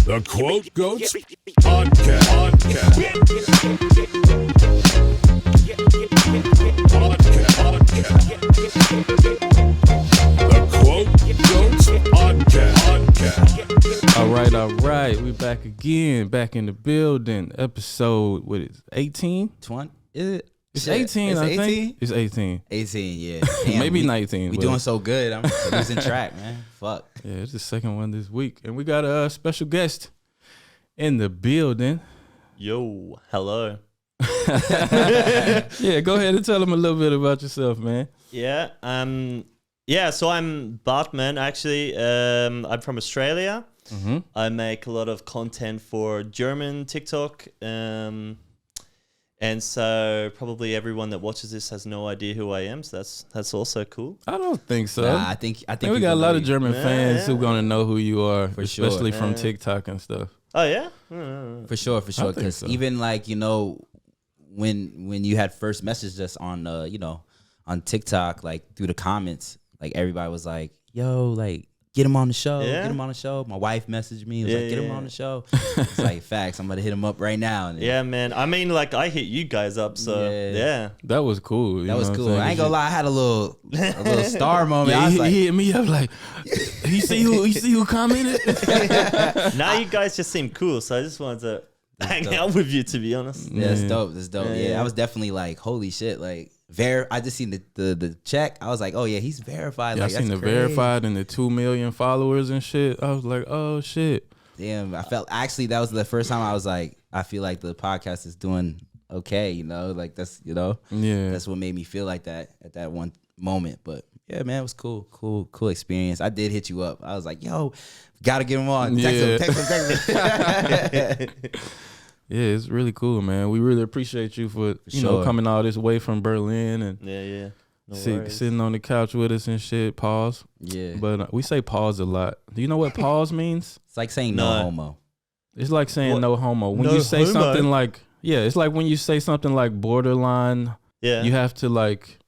The Quote Goats Podcast. The Quote Goats Podcast. All right. We back again, back in the building. Episode, what is it, 18? 20? Is it? It's 18, I think. It's 18. 18, yeah. Damn, Maybe 19. We doing so good. I'm losing track, man. Fuck. Yeah, it's the second one this week. And we got a special guest in the building. Yo, hello. Yeah, go ahead and tell them a little bit about yourself, man. Yeah, so I'm Bartmann, actually. I'm from Australia. Mm-hmm. I make a lot of content for German TikTok. And so probably everyone that watches this has no idea who I am. So that's also cool. I don't think so. Nah, I think we got a lot of German fans who gonna know who you are, For especially sure. from TikTok and stuff. Oh, yeah? For sure. think Because so. even like, you know, when you had first messaged us on, on TikTok, like through the comments, like everybody was like, yo, like, get him on the show. Yeah. Get him on the show. My wife messaged me. Was Yeah, like, get him yeah. on the show. It's like, facts. I'm going to hit him up right now. And Yeah, man. I mean, like, I hit you guys up, so yeah. That was cool. You that was know what cool. I'm saying? I ain't going to lie. I had a little star moment. Yeah, I was he like, hit me up like, he see who commented? Now you guys just seem cool, so I just wanted to hang dope. out with you, to be honest. yeah, that's Yeah. dope. That's dope. Yeah, Yeah, yeah. I was definitely like, holy shit. Like, I just seen the check. I was like, oh yeah, he's verified. Yeah, I Like, seen the that's crazy. verified and the 2 million followers and shit. I was like, oh shit. Damn, I felt actually that was the first time I was like, I feel like the podcast is doing okay. You know, like that's Yeah. that's what made me feel like that at that one moment. But yeah, man, it was cool experience. I did hit you up. I was like, yo, gotta get him on. Yeah. Text him. Yeah, it's really cool, man. We really appreciate you for you know sure. coming all this way from Berlin and Yeah. No worries. sitting on the couch with us and shit. Pause. Yeah, But we say pause a lot. Do you know what pause means? it's like saying no No. homo. It's like saying What? no homo. When No you say homo? something like, yeah, it's like when you say something like borderline, Yeah. you have to like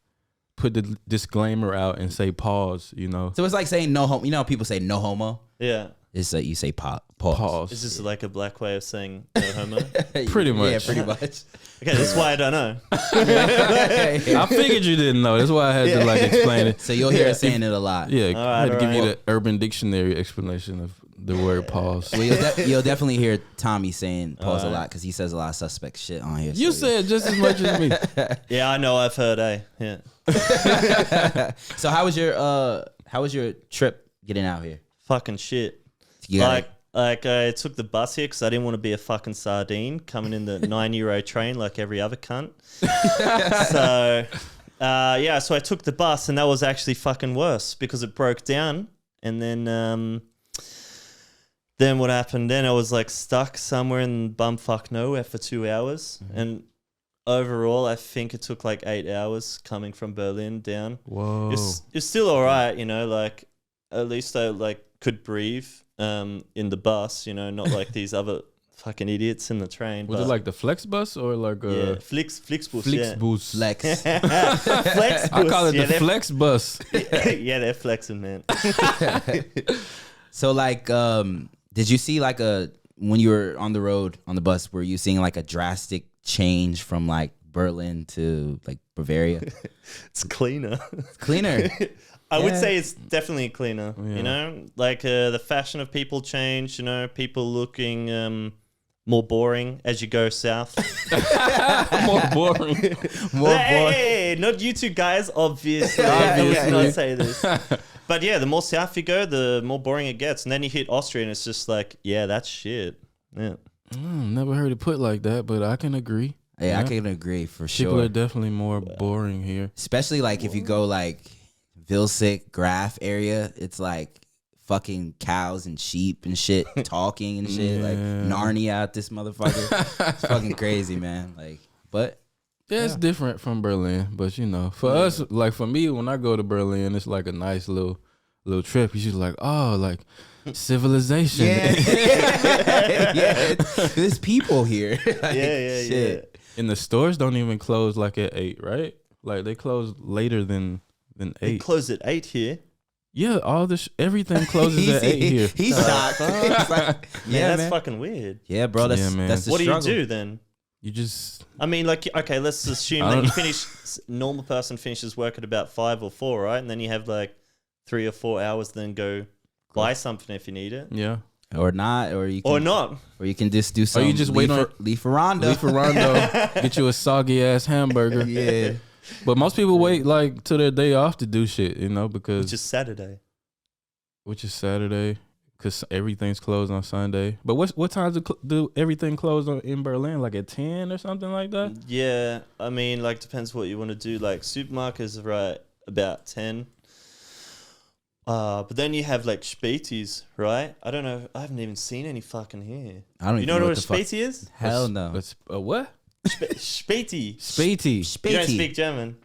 put the disclaimer out and say pause, you know? So it's like saying no homo. You know how people say no homo? Yeah. It's like you say pause. Pause. It's just like a black way of saying no homo. Pretty much. Yeah, pretty much. Okay, that's why I don't know. I figured you didn't know. That's why I had to like explain it. So you'll hear us saying it a lot. Yeah, All I had to right, give all you right. the Urban Dictionary explanation of the word pause. Well, you'll definitely hear Tommy saying pause a lot because he says a lot of suspect shit on here. You so, yeah. said just as much as me. Yeah, I know. I've heard, Yeah. So how was your trip getting out here? Fucking shit. You got Like I took the bus here because I didn't want to be a fucking sardine coming in the 9-euro train like every other cunt. So, so I took the bus and that was actually fucking worse because it broke down. And then what happened? Then I was like stuck somewhere in bumfuck nowhere for 2 hours. Mm-hmm. And overall, I think it took like 8 hours coming from Berlin down. Whoa. It's still all right, you know, like at least I like could breathe in the bus, you know, not like these other fucking idiots in the train. Was it like the Flex bus or like a yeah, Flixbus, yeah. Flixbus? Flex. Flexbus. I call it yeah, the Flex bus. yeah, they're flexing, man. So like, did you see like when you were on the road on the bus, were you seeing like a drastic change from like Berlin to like Bavaria? It's cleaner. It's cleaner. I would Yeah. say it's definitely cleaner, Yeah. you know? Like the fashion of people changed, you know, people looking more boring as you go south. More boring. Hey, not you two guys, obviously. I would not say this. But yeah, the more south you go, the more boring it gets. And then you hit Austria and it's just like, yeah, that's shit. Yeah. Never heard it put like that, but I can agree. Yeah, I can agree for sure. People are definitely more boring here. Especially like if you go like Vilsic, Graf area, it's like fucking cows and sheep and shit talking and shit. Like Narnia out this motherfucker. It's fucking crazy, man. Like, but Yeah, it's different from Berlin, but you know, for us, like for me, when I go to Berlin, it's like a nice little trip. You're just like, oh, like civilization. yeah, there's people here. Like, Yeah. shit. And the stores don't even close like at 8, right? Like they close later than They 8. close at 8 here. Yeah, all this everything closes at 8 here. He's shocked. He's like, Yeah, that's man. fucking weird. Yeah, bro. That's Yeah, man. that's the What struggle. do you do then? You just I mean, like, okay, let's assume I that don't you know. finish. Normal person finishes work at about 5 or 4, right? And then you have like 3 or 4 hours. Then go buy something if you need it, yeah. Or not, or you can, or not. or you can just do some. you just wait on- leaf Rondo. Leave for Rondo, get you a soggy ass hamburger. Yeah. But most people wait like till their day off to do shit, because Which is Saturday. Saturday, because everything's closed on Sunday. But what times do everything close in Berlin? Like at 10 or something like that? Yeah, I mean, like, depends what you want to do. Like, supermarkets are right about 10. But then you have like Spätis, right? I don't know. I haven't even seen any fucking here. I don't You even know what a the fuck. Späti is? Hell no. That's what? Späti. Späti. You don't Späti. speak German.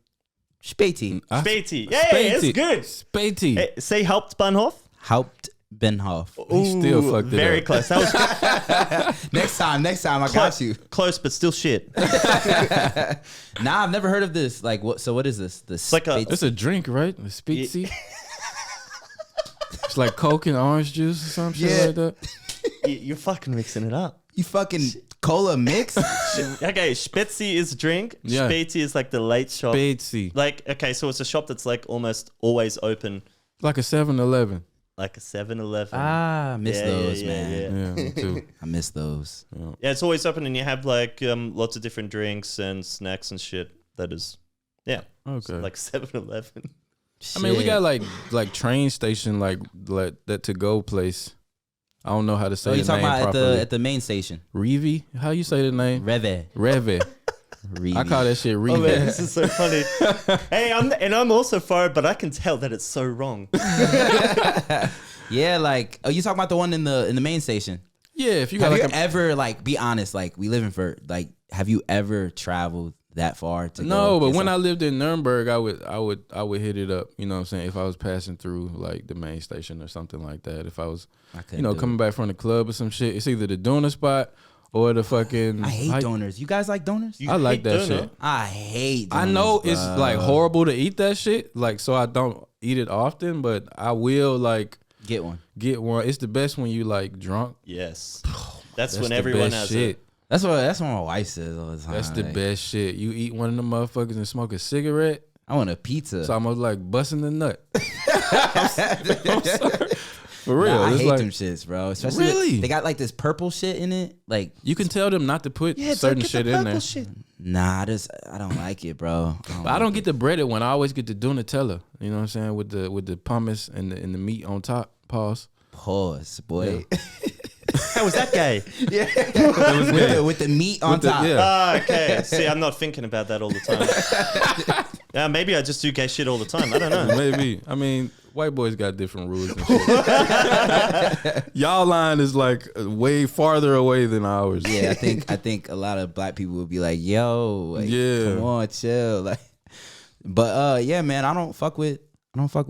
Späti. Späti. Yeah, it's good. Späti. Hey, say Hauptbahnhof. Hauptbahnhof. He still fucked it Very up. close. That was Next time, I got you. close, but still shit. Nah, I've never heard of this. Like, what? So what is this? This like a- It's a drink, right? A Späti. It's like Coke and orange juice or some shit Yeah. like that. You're fucking mixing it up. you fucking cola mix. Okay, Späti is a drink. Yeah. Späti is like the late shop. Späti. Like, okay, so it's a shop that's like almost always open, Like a 7-Eleven. like a 7-Eleven. I miss Yeah, those, yeah, man. yeah. Yeah, me too. I miss those. Yeah, it's always open, and you have like lots of different drinks and snacks and shit. That is, yeah, Okay. like 7-Eleven. I mean, we Shit. got like train station, like that to go place. I don't know how to say Oh, you the talking name about properly. at the main station? Reeve? How you say the name? Reve. Reve. I call that shit Reeve. Oh man, this is so funny. Hey, I'm also fired, but I can tell that it's so wrong. Yeah, like, oh, you talking about the one in the main station? Yeah, if you got Have like you ever, like, be honest, like, we live in for, like, have you ever traveled that far to no, go but get when I some- lived in Nuremberg, I would hit it up. You know what I'm saying? If I was passing through like the main station or something like that. If I was, I couldn't do coming back from the club or some shit, it's either the Doner spot or the fucking. it. I hate donors. You guys like donors? You I like hate that donut? shit. I hate I donors, know it's bruh. like horrible to eat that shit, like so I don't eat it often, but I will like Get one. get one. It's the best when you like drunk. Yes, that's That's when the everyone best has shit. it. That's what my wife says all the time. That's the like, best shit. You eat one of them motherfuckers and smoke a cigarette. I want a pizza. It's almost like busting the nut. I'm sorry. For real. Nah, I It's hate like, them shits, bro. Especially Really? they got like this purple shit in it. Like, you can tell them not to put certain shit in there. nah, I don't like it, bro. But I don't get the breaded one. I always get the Donatella. You know what I'm saying? With the pumice and the meat on top. Pause. Pause, boy. How was that gay? with the meat on With the- top. yeah. Ah, okay. See, I'm not thinking about that all the time. Yeah, maybe I just do gay shit all the time. I don't know. Maybe. I mean, white boys got different rules and shit. Y'all line is like way farther away than ours. Yeah, I think a lot of black people would be like, "Yo, like, Yeah. come on, chill." Like, but yeah, man, I don't fuck with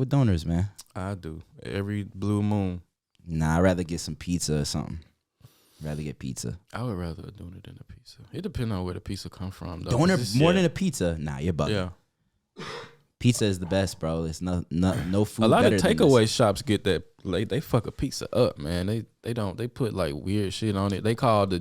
donors, man. I do. Every blue moon. Nah, I'd rather get some pizza or something. Rather get pizza. I would rather a donut than a pizza. It depends on where the pizza come from, though. Donor 'Cause more yeah. than a pizza. Nah, you're bugging. Yeah. Pizza is the best, bro. It's no food. A lot better of than takeaway this. shops get that. Like, they fuck a pizza up, man. They put like weird shit on it. They call the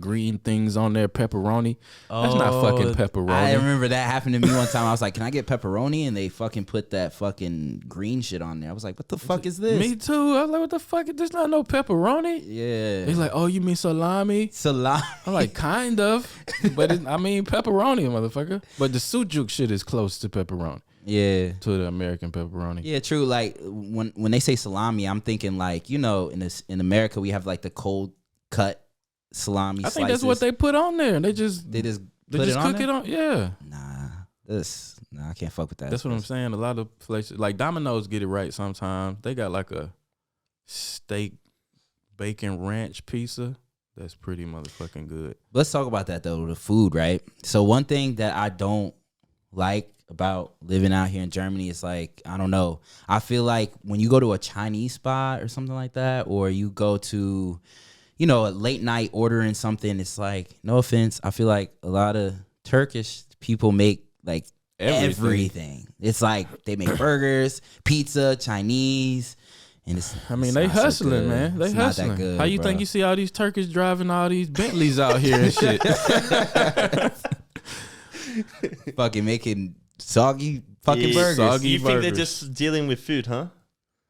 green things on there pepperoni. That's not fucking pepperoni. I remember that happened to me one time. I was like, "Can I get pepperoni?" And they fucking put that fucking green shit on there. I was like, "What the fuck is this?" Me too. I was like, what the fuck? There's not no pepperoni. Yeah. He's like, oh, you mean salami? Salami. I'm like, kind of, but I mean pepperoni, motherfucker. But the sujuk shit is close to pepperoni, Yeah. to the American pepperoni. Yeah, true. Like when they say salami, I'm thinking like, in America we have like the cold cut salami. I think that's what they put on there. They just they just put it on cook there? it on. Yeah, Nah, I can't fuck with that. that's what I'm saying. A lot of places like Domino's get it right sometimes. They got like a steak bacon ranch pizza that's pretty motherfucking good. Let's talk about that though, the food, right? So one thing that I don't like about living out here in Germany is like, I don't know. I feel like when you go to a Chinese spot or something like that, or you go to, a late night ordering something, it's like, no offense, I feel like a lot of Turkish people make like everything. It's like they make burgers, pizza, Chinese, and it's. I mean, it's they not so hustling, good. man. They It's not that hustling. good, How you bro. think you see all these Turkish driving all these Bentleys out here and shit? Fucking making soggy fucking Yeah. burgers. Soggy You think they're burgers. just dealing with food, huh?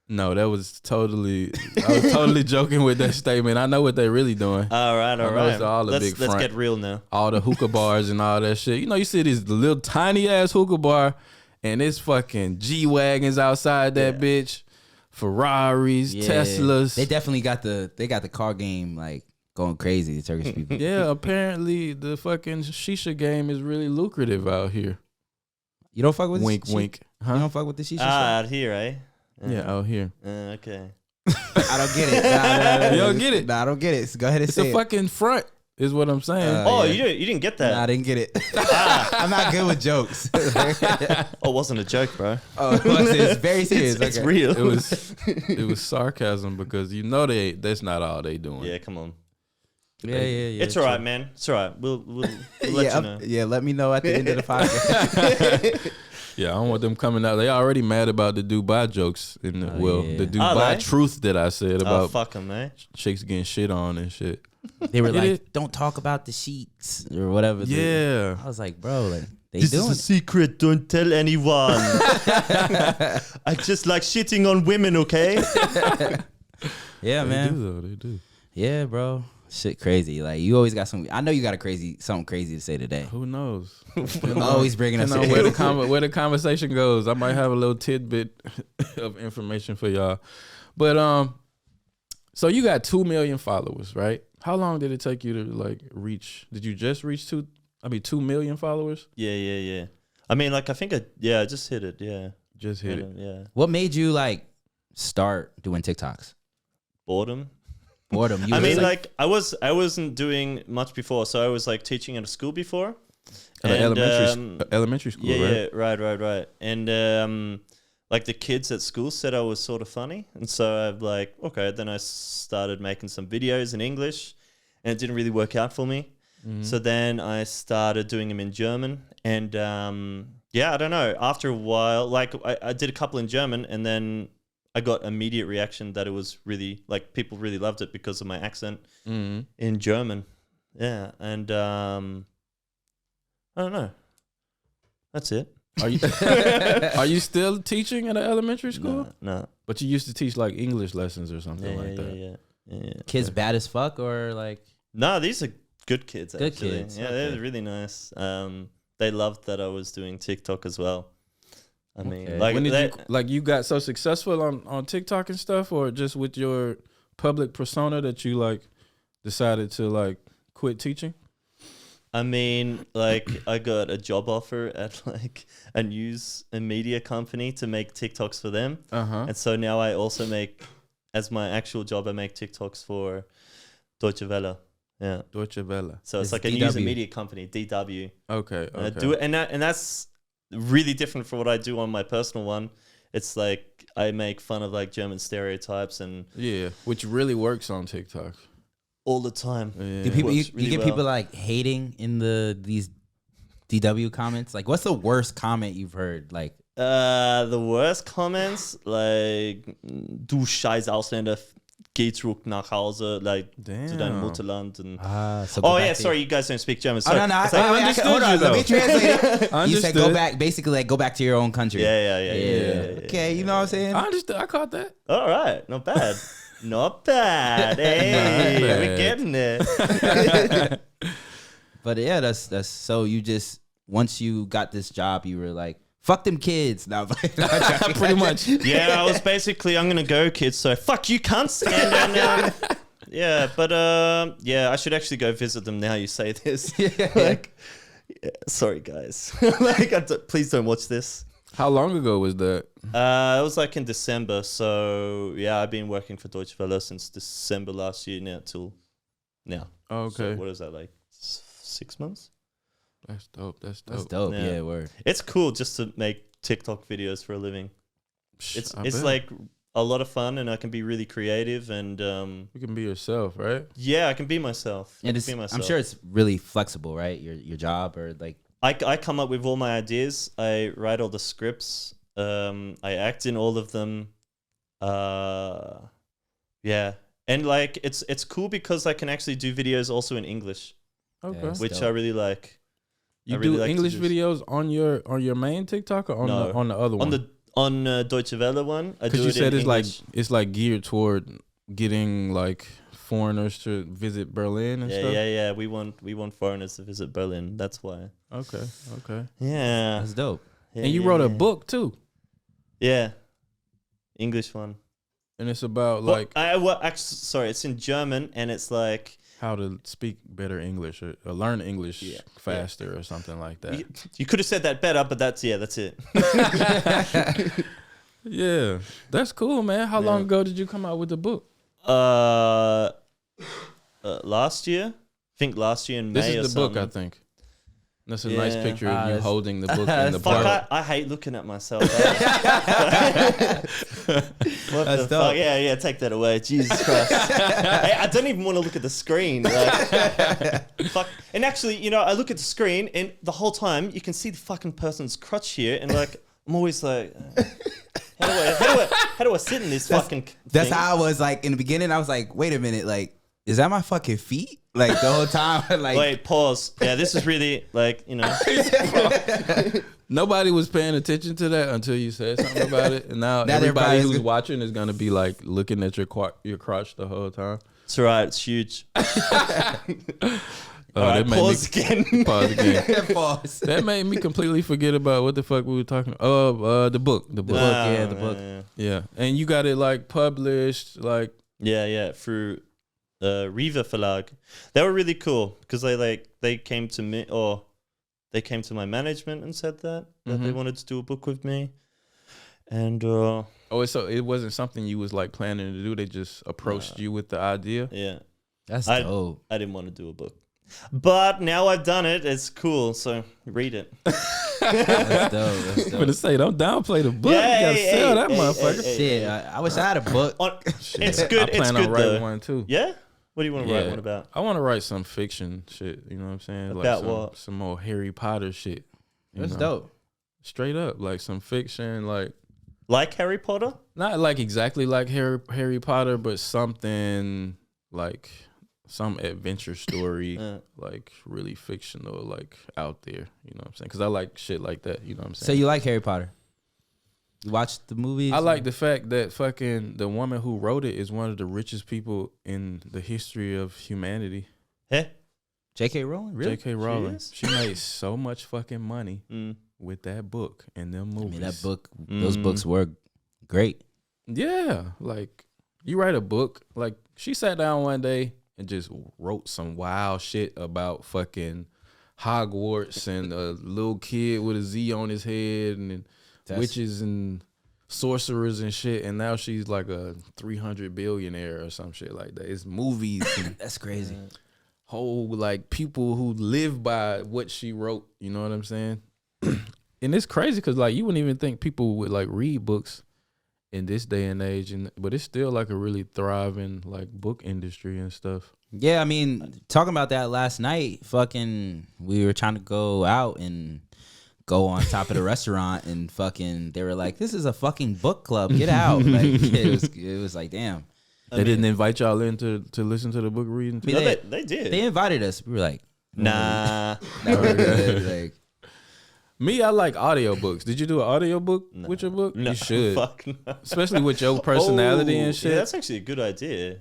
No, that was totally. I was totally joking with that statement. I know what they're really doing. All right, all know right. it's all a Let's big front. get real now. All the hookah bars and all that shit. You know, you see this little tiny ass hookah bar, and it's fucking G wagons outside that bitch, Ferraris, Yeah. Teslas. They definitely got the car game like going crazy. The Turkish people. Yeah, apparently the fucking shisha game is really lucrative out here. You don't fuck with Wink, the wink. You Huh? don't fuck with the shisha. Ah, out here, eh? Yeah, out here. Okay. I don't get it. Nah, You don't get it? Nah, I don't get it. So go ahead and It's say a it. fucking front, is what I'm saying. Oh, yeah. you didn't get that? Nah, I didn't get it. I'm not good with jokes. Oh, it wasn't a joke, bro. Oh, it's very serious. It's Okay. real. it was sarcasm because you know that's not all they doing. Yeah, come on. Yeah. It's all right, man. It's all right. We'll let you know. Yeah, let me know at the end of the podcast. Yeah, I don't want them coming out. They already mad about the Dubai jokes in the yeah. the Are Dubai they? truth that I said Oh, about fuck them, eh? chicks getting shit on and shit. They were It like, is- "Don't talk about the sheets or whatever." Yeah. I was like, "Bro, like they This doing is a secret. Don't tell anyone. I just like shitting on women, okay? it." Yeah, They man. do though, they do. Yeah, bro. Shit, crazy. Like you always got some. I know you got something crazy to say today. Who knows? You're always bringing us. Depending on where the conversation goes. I might have a little tidbit of information for y'all. But so you got 2 million followers, right? How long did it take you to like reach? Did you just reach 2 million followers? Yeah. I mean, like, I think I just hit it. Yeah. Just hit it. Yeah. What made you like start doing TikToks? Boredom. Boredom. You I was mean, like, I wasn't doing much before, so I was like teaching at a school before. At an And, elementary school, yeah, right? yeah, right. And like the kids at school said I was sort of funny, and so I'm like, okay. Then I started making some videos in English, and it didn't really work out for me. So then I started doing them in German, and yeah, I don't know. After a while, like I did a couple in German, and then I got immediate reaction that it was really like people really loved it because of my accent in German. Yeah, and I don't know. That's it. Are you are you still teaching at an elementary school? No. But you used to teach like English lessons or something like that. Yeah. kids bad as fuck or like No, these are good kids. Good Actually. kids, Yeah, okay. they're really nice. They loved that I was doing TikTok as well. I mean, Okay. like, When did they, you like you got so successful on TikTok and stuff, or just with your public persona that you like decided to like quit teaching? I mean, like, I got a job offer at like a news and media company to make TikToks for them, and so now I also make, as my actual job, I make TikToks for Deutsche Welle. Yeah, Deutsche Welle. so it's It's like a news DW. and media company, DW. Okay. And I do it, and that's really different from what I do on my personal one. It's like I make fun of like German stereotypes and Yeah, which really works on TikTok. all the time. Yeah. do people you, Works really you get well. people like hating in these DW comments? Like what's the worst comment you've heard? Like The worst comments, like, du scheiß Ausländer, geh zurück nach Hause, like, zu deinem Damn. Mutterland. And so go oh, back yeah, to- sorry, you guys don't speak German. Oh, Sorry. no, It's like, I understood hold on, you, let me though. translate it. You said go Understood. back, basically like go back to your own country. yeah. Okay, you know what I'm saying? I understood. I caught that. All right, not bad. Not bad. Hey, Not we're bad. getting it. But yeah, that's so you just once you got this job, you were like, fuck them kids. No, Pretty much. Yeah, I was basically, I'm gonna go, kids. So fuck you, cunts. And then, yeah, but yeah, I should actually go visit them now. You say this, like, yeah, sorry guys, like, please don't watch this. How long ago was that? It was like in December. So yeah, I've been working for Deutsche Welle since December last year now till now. Oh, So okay. what is that, like 6 months? That's dope. That's dope. That's dope. Yeah. Yeah, word. It's cool just to make TikTok videos for a living. It's I it's bet. like a lot of fun, and I can be really creative, and You can be yourself, right? yeah, I can be myself. I And can it's, be myself. I'm sure it's really flexible, right? Your job or like I come up with all my ideas. I write all the scripts. I act in all of them. Yeah, and like it's cool because I can actually do videos also in English, Okay. Yeah, which dope. I really like. You I do really like to English do- videos on your main TikTok or No. on the other one? On Deutsche Welle one. I do Because you it said in it's English. like geared toward getting like foreigners to visit Berlin and stuff. Yeah. We want foreigners to visit Berlin. That's why. Okay. Yeah. That's dope. Yeah, And you yeah, wrote a yeah. book too, Yeah. English one. and it's about Well, like actually, sorry, it's in German and it's like how to speak better English or learn English Yeah. faster or something like that. you could have said that better, but that's it. Yeah, that's cool, man. How long ago did you come out with the book? Last year, I think last year in May. This or is the book, I something. think. That's a nice Yeah. picture of you that's- holding the book in the Fuck, park. I hate looking at myself. What That's the dope. fuck? Yeah, take that away. Jesus Christ. Hey, I don't even want to look at the screen. Like, fuck. And actually, I look at the screen and the whole time you can see the fucking person's crotch here, and like I'm always like, how do I sit in this fucking? That's thing? how I was like in the beginning. I was like, wait a minute, like, is that my fucking feet? Like the whole time, like, Wait, pause. Yeah, this is really like Nobody was paying attention to that until you said something about it, and now Now everybody everybody's who's good. watching is gonna be like looking at your crotch the whole time. It's alright. It's huge. Oh, Alright, that made pause again. pause again. Pause. That made me completely forget about what the fuck we were talking about. Oh, the book. The book. yeah, the book. Yeah. And you got it like published, like Yeah, through Riva Verlag. They were really cool because they came to me, or they came to my management and said that they wanted to do a book with me. And oh, so it wasn't something you was like planning to do. They just approached you with the idea. yeah, That's I- dope. I didn't want to do a book. But now I've done it. It's cool. So read it. That's dope. That's I'm gonna dope. say, don't downplay the book. Yeah, you gotta hey, sell hey, that hey, motherfucker. hey, Shit, I wish I had a book. Shit. It's good. I plan It's on good writing though. one too. Yeah. What do you want to write one about? I want to write some fiction shit. You know what I'm saying? About like what? some more Harry Potter shit. you That's know? dope. Straight up, like some fiction, Like Harry Potter? not like exactly like Harry Potter, but something like some adventure story, like really fictional, like out there. You know what I'm saying? Because I like shit like that. You know what I'm So saying? you like Harry Potter? You watched the movies? I like the fact that fucking the woman who wrote it is one of the richest people in the history of humanity. Hey? J.K. Rowling. Really? J.K. Rowling. is? She made so much fucking money Mm. with that book and them I movies. mean, that book. Those books were great. Yeah, like you write a book. Like she sat down one day and just wrote some wild shit about fucking Hogwarts and a little kid with a Z on his head and witches and sorcerers and shit. And now she's like a 300 billionaire or some shit like that. It's movies and That's crazy. whole like people who live by what she wrote. You know what I'm saying? And it's crazy because like you wouldn't even think people would like read books in this day and age, but it's still like a really thriving like book industry and stuff. Yeah, I mean, talking about that last night, fucking, we were trying to go out and go on top of the restaurant, and fucking, they were like, "This is a fucking book club. Get out!" Like it was like, damn. They didn't invite y'all in to listen to the book reading. I mean, No, they, they did. they invited us. We were like, Nah. "No, we're good." Like, Me, I like audiobooks. Did you do an audiobook with your book? No. You should. Fuck no. Especially with your personality and shit. Yeah, that's actually a good idea.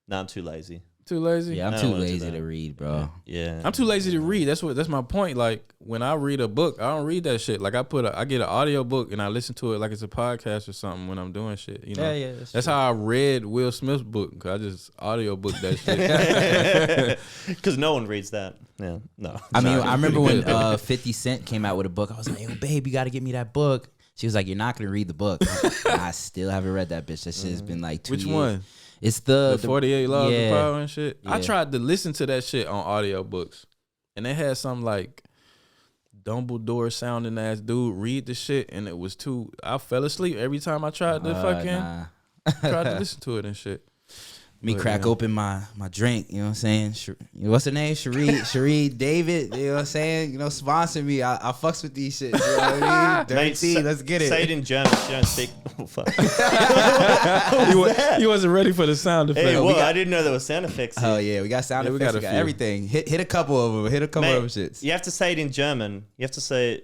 Nah, I'm too lazy. Too lazy? yeah, I'm I too don't wanna do lazy that. to read, bro. Yeah. I'm too lazy to read. That's my point. Like when I read a book, I don't read that shit. Like I get an audio book and I listen to it like it's a podcast or something when I'm doing shit. You know? Yeah, That's how I read Will Smith's book. 'Cause I just audio book that shit. Because no one reads that. Yeah. No. I mean, Nah, I remember pretty when good. 50 Cent came out with a book. I was like, "Yo, babe, you got to get me that book." She was like, "You're not gonna read the book." I still haven't read that bitch. That shit has been like 2 Which years. one? It's The 48 Laws yeah. of Power and shit. I Yeah. tried to listen to that shit on audiobooks. And they had some like Dumbledore sounding ass dude read the shit, and it was too. I fell asleep every time I tried to fucking Nah. tried to listen to it and shit. Me But, crack yeah. open my drink, you know what I'm saying? What's her name? Cherie David, you know what I'm saying? You know, sponsor me. I fucks with these shit. You know what I mean? Dirty Mate, tea, let's get it. Say it in German. She don't speak. Oh, fuck. He wasn't ready for the sound effect. Hey, we well, got- I didn't know there were sound effects. Oh Here. yeah, we got sound Yeah, we effects, got we a got few. everything. Hit a couple of them. Hit a couple of them shits. You have to say it in German. You have to say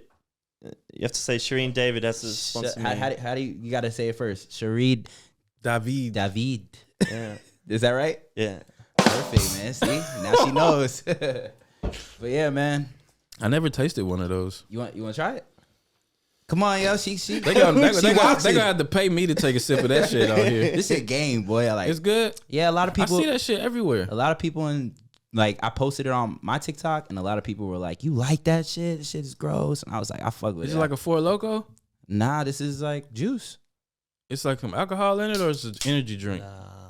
Shireen David has to sponsor me. How do you got to say it first? Cherie David. Yeah. Is that right? Yeah. Perfect, man. See, now she knows. But yeah, man. I never tasted one of those. You want to try it? Come on, yo. She They gonna boxing. have to pay me to take a sip of that shit out here. This shit game, boy. I like. It's good. Yeah, a lot of I people. see that shit everywhere. A lot of people in like I posted it on my TikTok, and a lot of people were like, "You like that shit? This shit is gross." And I was like, "I fuck with Is it." it like a Four Loko? Nah, this is like juice. It's like some alcohol in it, or it's an energy drink?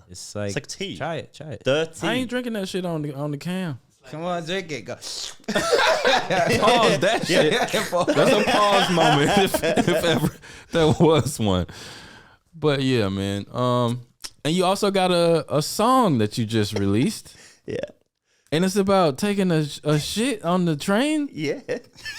It's like tea. Try it. Dirty. I ain't drinking that shit on the can. Come on, drink it. Go. Pause that shit. That's a pause moment if ever there was one. But yeah, man. And you also got a song that you just released, Yeah. and it's about taking a shit on the train. Yeah.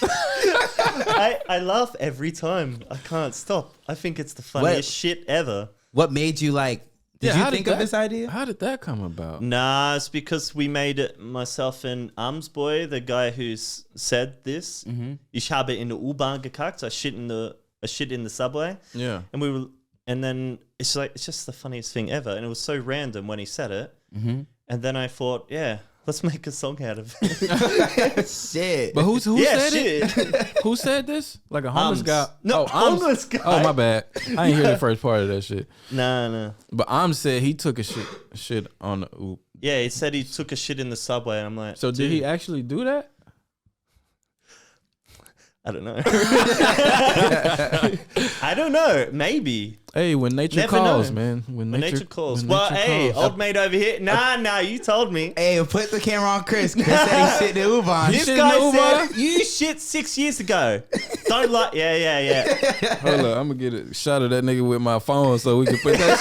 I laugh every time. I can't stop. I think it's the funniest shit ever. What made you like? Did Yeah, you how think did of that- this idea? How did that come about? Nah, it's because we made it, myself and Boy, the guy who's said this. Ich habe in der U-Bahn gekackt. I shit in the subway. Yeah. And then it's just the funniest thing ever. And it was so random when he said it. And then I thought, yeah, let's make a song out of it. Shit. But who yeah, said shit. it? Who said this? Like a homeless guy? No, homeless guy. Oh, my bad. I ain't hear the first part of that shit. Nah. But said he took a shit on the oop. Yeah, he said he took a shit in the subway. And I'm like, So did dude, he actually do that? I don't know. I don't know. Maybe. Hey, when nature Never calls, know. man. When Nature calls. when Well, nature hey, calls. old mate over here. Nah, you told me. Hey, put the camera on Chris. Chris said he shit in the U-Bahn. He This shit in guy the said Uber? you shit 6 years ago. Don't like. Yeah. Hold up, I'm gonna get a shot of that nigga with my phone so we can put that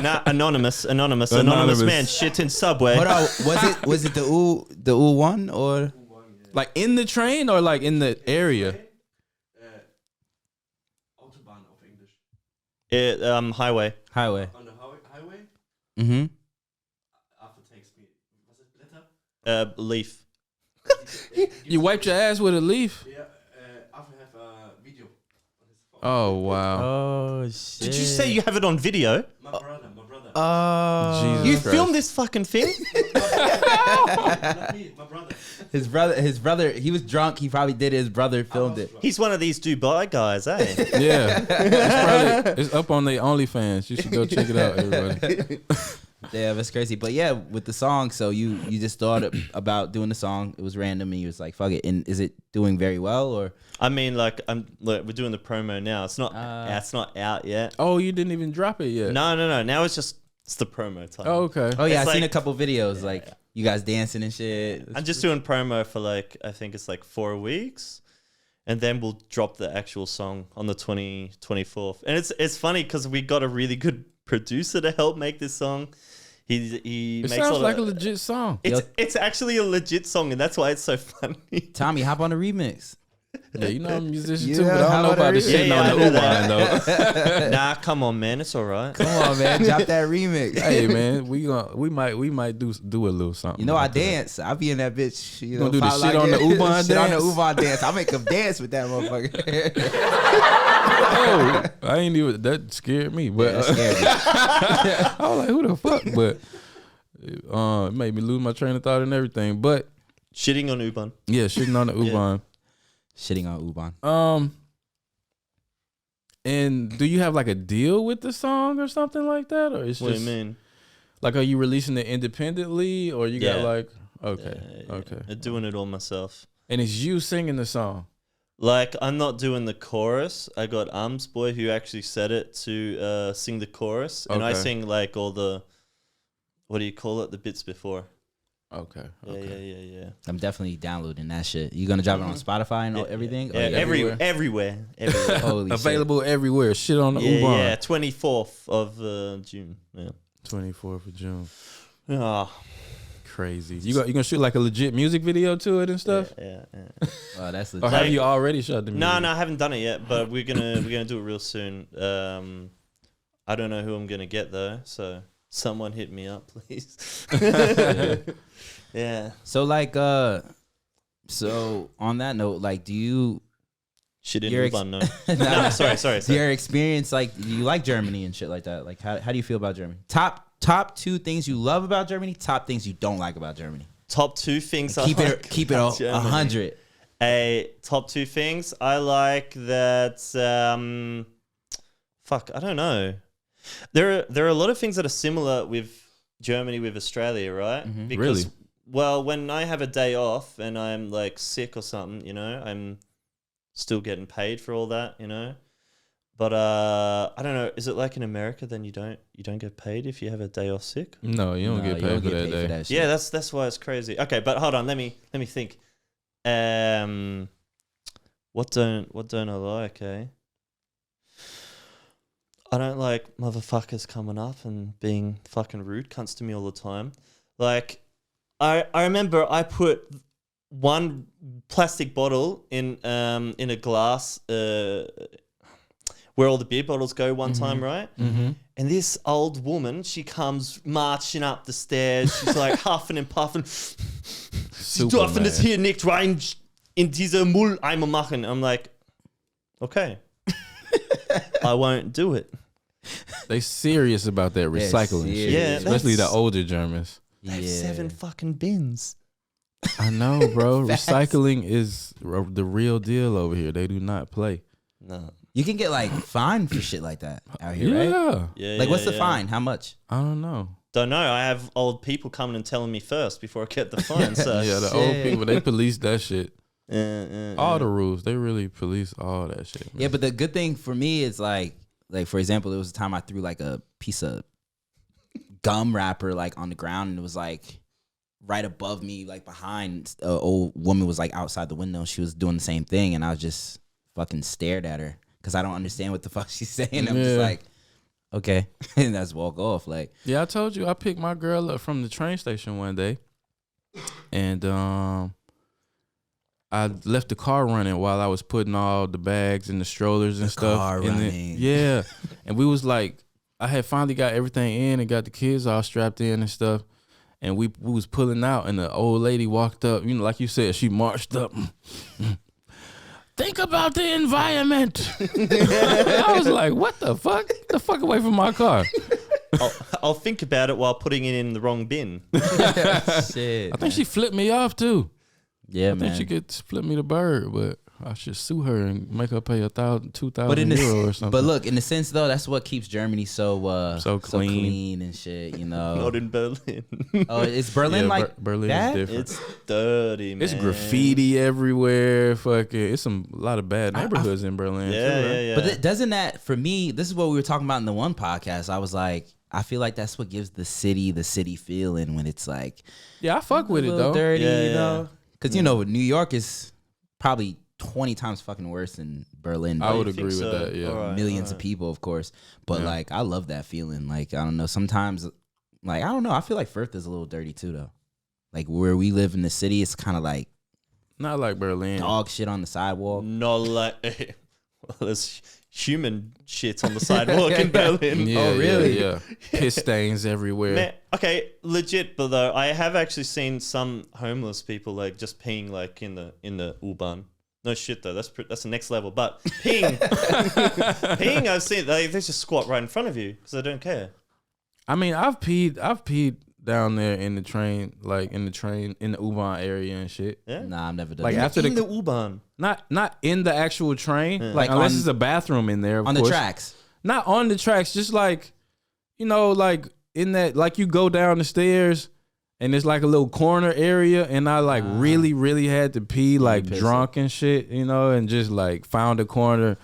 Nah, anonymous Anonymous. man. Shit in subway. Hold on, was it the U one or? shit. Like in the train or like in the area? Autobahn auf Englisch. Highway. Highway. On the highway, Mm-hmm. after takes me. Was it Blätter? Leaf. You wiped your ass with a leaf? Yeah, after have a video. on his phone. Oh wow. Oh shit. Did you say you have it on video? My brother. Oh, Jesus You Christ. filmed this fucking thing? Not me, my brother. his brother. He was drunk. He probably did it. His brother filmed it. He's one of these Dubai guys, eh? Yeah. It's up on their OnlyFans. You should go check it out, everybody. Yeah, that's crazy. But yeah, with the song, so you just thought about doing the song. It was random, and you was like, "Fuck it." And is it doing very well, or? I mean, like, we're doing the promo now. It's not out yet. Oh, you didn't even drop it yet. No. Now it's the promo time. Oh, okay. Oh yeah, It's I seen a like- couple videos like you guys dancing and shit. I'm just doing promo for I think it's 4 weeks. And then we'll drop the actual song on the 24th. And it's funny because we got a really good producer to help make this song. He It makes sounds a lot like a of, legit song. it's actually a legit song, and that's why it's so funny. Tommy, hop on the remix. Yeah, you know I'm a musician Yeah, too, but I how don't know about about the that? shit Yeah, on I the know U-Line though. Nah, come on, man. It's all right. Come on, man, drop that remix. Hey man, we might do a little something. You know I like that. dance. I be in that bitch. You know, gonna do the pop shit on the U-Bahn shit on the dance? U-Bahn dance. I make them dance with that motherfucker. Oh, I ain't even that scared me, but That scared me. I was like, who the fuck? But it made me lose my train of thought and everything. But Shitting on Uban. yeah, shitting on the U-Bahn. Shitting on U-Bahn. And do you have like a deal with the song or something like that, or it's What do just you mean? like, are you releasing it independently, or you got Yeah. like okay, Yeah. okay, I'm doing it all myself. and it's you singing the song? Like, I'm not doing the chorus. I got Boy who actually said it to sing the chorus. And I Okay. sing like all the, what do you call it? The bits before. Okay. Yeah. I'm definitely downloading that shit. You gonna drop it on Spotify and everything? Yeah, Or everywhere. Holy Available everywhere. Shit on the Uber. Yeah, 24th of June. Yeah. 24th of June. Oh, Crazy. You gonna shoot like a legit music video to it and stuff? yeah. Oh, that's Or legit. have you already shot the music? No, I haven't done it yet, but we're gonna do it real soon. I don't know who I'm gonna get though, so someone hit me up, please. Yeah. So like, so on that note, like, do you? Shit in Your Uban, no. No, sorry. Your experience, like, do you like Germany and shit like that? Like, how do you feel about Germany? Top 2 things you love about Germany. Top things you don't like about Germany. Top 2 things Keep I it like keep it about Germany. 100. Top 2 things I like that. Fuck, I don't know. There are a lot of things that are similar with Germany with Australia, right? Mm-hmm. Because Really? well, when I have a day off and I'm like sick or something, you know, I'm still getting paid for all that, you know. But I don't know. Is it like in America? Then you don't get paid if you have a day off sick. No, you don't No, get you paid don't for get that paid day. for that shit. Yeah, that's why it's crazy. Okay, but hold on. Let me think. What don't I like? Eh? I don't like motherfuckers coming up and being fucking rude cunts to me all the time. Like, I remember I put one plastic bottle in a glass where all the beer bottles go one time, right? Mm-hmm. And this old woman, she comes marching up the stairs. She's like huffing and puffing. Sie dürfen das hier nicht rein in diese Mülleimer machen. I'm like, okay. I won't do it. They serious about that recycling shit. Yeah, Especially the that's- older Germans. They have Yeah. 7 fucking bins. I know, bro. Facts. Recycling is the real deal over here. They do not play. No. You can get like fined for shit like that out here, Yeah. right? Yeah. Like, what's the yeah. fine? How much? I don't know. Don't know. I have old people coming and telling me first before I get the fine. So Yeah, the old Shit. people, they police that shit. yeah. All the rules. They really police all that shit. Man. Yeah, but the good thing for me is like for example, there was a time I threw like a piece of gum wrapper like on the ground, and it was like right above me, like behind an old woman was like outside the window. She was doing the same thing, and I just fucking stared at her because I don't understand what the fuck she's saying. I'm just Yeah. like, okay, and that's walk off. Like, Yeah, I told you I picked my girl up from the train station one day, and I left the car running while I was putting all the bags and the strollers and stuff. car in it. running. Yeah, and we was like, I had finally got everything in and got the kids all strapped in and stuff, and we was pulling out, and the old lady walked up. You know, like you said, she marched up. Think about the environment. I was like, what the fuck? Get the fuck away from my car. I'll think about it while putting it in the wrong bin. shit. I think she flipped me off too. Yeah, I think man. she could flip me the bird, but I should sue her and make her pay 1,000, 2,000 But in euro or the, something. but look, in a sense though, that's what keeps Germany so So clean. and shit. You know. Not in Berlin. Oh, is Berlin Yeah, like Berlin bad? is different. It's dirty, man. It's graffiti everywhere. Fucking, it's a lot of bad neighborhoods in Berlin. Yeah, too, right? yeah. But doesn't that, for me, this is what we were talking about in the one podcast. I was like, I feel like that's what gives the city feeling when it's like Yeah, I fuck with a it little though. dirty, Yeah, you yeah. know? Because you know, New York is probably 20 times fucking worse than Berlin. I would you think agree with so? that. Yeah, Alright. Millions of people, of course, but Yeah. like I love that feeling. Like, I don't know, sometimes, like, I don't know, I feel like Firth is a little dirty too though. Like where we live in the city, it's kind of like not like Berlin. dog shit on the sidewalk. Not like well, there's human shit on the sidewalk in Berlin. Yeah, Oh, really? Yeah, piss stains everywhere. Man, okay, legit, but though I have actually seen some homeless people like just peeing like in the U-Bahn. No shit though, that's the next level. But peeing, I've seen they just squat right in front of you because they don't care. I mean, I've peed down there in the train, like in the U-Bahn area and shit. Yeah, Nah, I've never done Like that. after in the the U-Bahn. not in the actual train, like Like unless on- it's a bathroom in there. Of on course. the tracks. Not on the tracks, just like, you know, like in that, like you go down the stairs and it's like a little corner area, and I like really had to pee, like pissed drunk and shit, you know, and just like found a corner,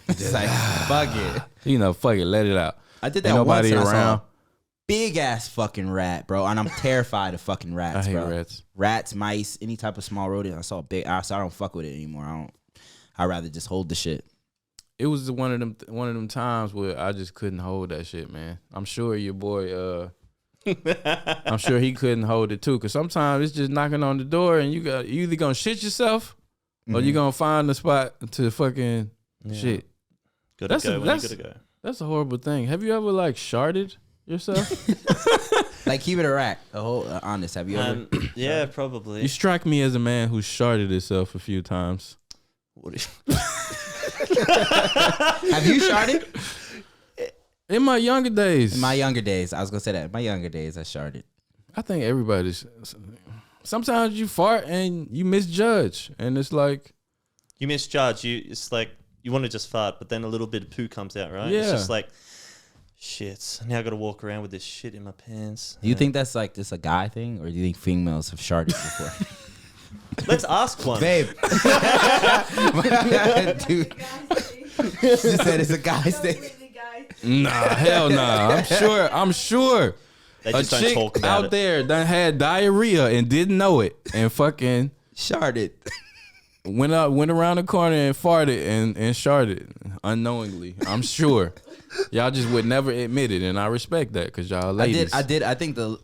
It's like, fuck it. you know, fuck it, let it out. I did that Ain't nobody once and I saw around. big ass fucking rat, bro. And I'm terrified of fucking rats, I hate bro. rats. Rats, mice, any type of small rodent. I saw a big ass. I don't fuck with it anymore. I'd rather just hold the shit. It was one of them times where I just couldn't hold that shit, man. I'm sure your boy, I'm sure he couldn't hold it too. Cause sometimes it's just knocking on the door and you either gonna shit yourself or you gonna find the spot to fucking shit. Gotta go when you gotta go. That's a horrible thing. Have you ever like sharted yourself? Like keep it a rack. A whole honest. Have you ever? Yeah, probably. You strike me as a man who sharted himself a few times. What do Have you sharded? In my younger days. In my younger days, I was gonna say that. In my younger days, I sharded. I think everybody's. Sometimes you fart and you misjudge, and it's like you misjudge. It's like you want to just fart, but then a little bit of poo comes out, right? Yeah. It's just like, shit. Now I got to walk around with this shit in my pants. Do you think that's like just a guy thing, or do you think females have sharded before? Let's ask one. Babe. Dude. She said it's a guy's thing. nah, hell nah. I'm sure. They A just don't chick talk about out it. there done had diarrhea and didn't know it, and fucking Sharded. went around the corner and farted and sharted unknowingly. I'm sure. Y'all just would never admit it, and I respect that because y'all ladies. I did. I think the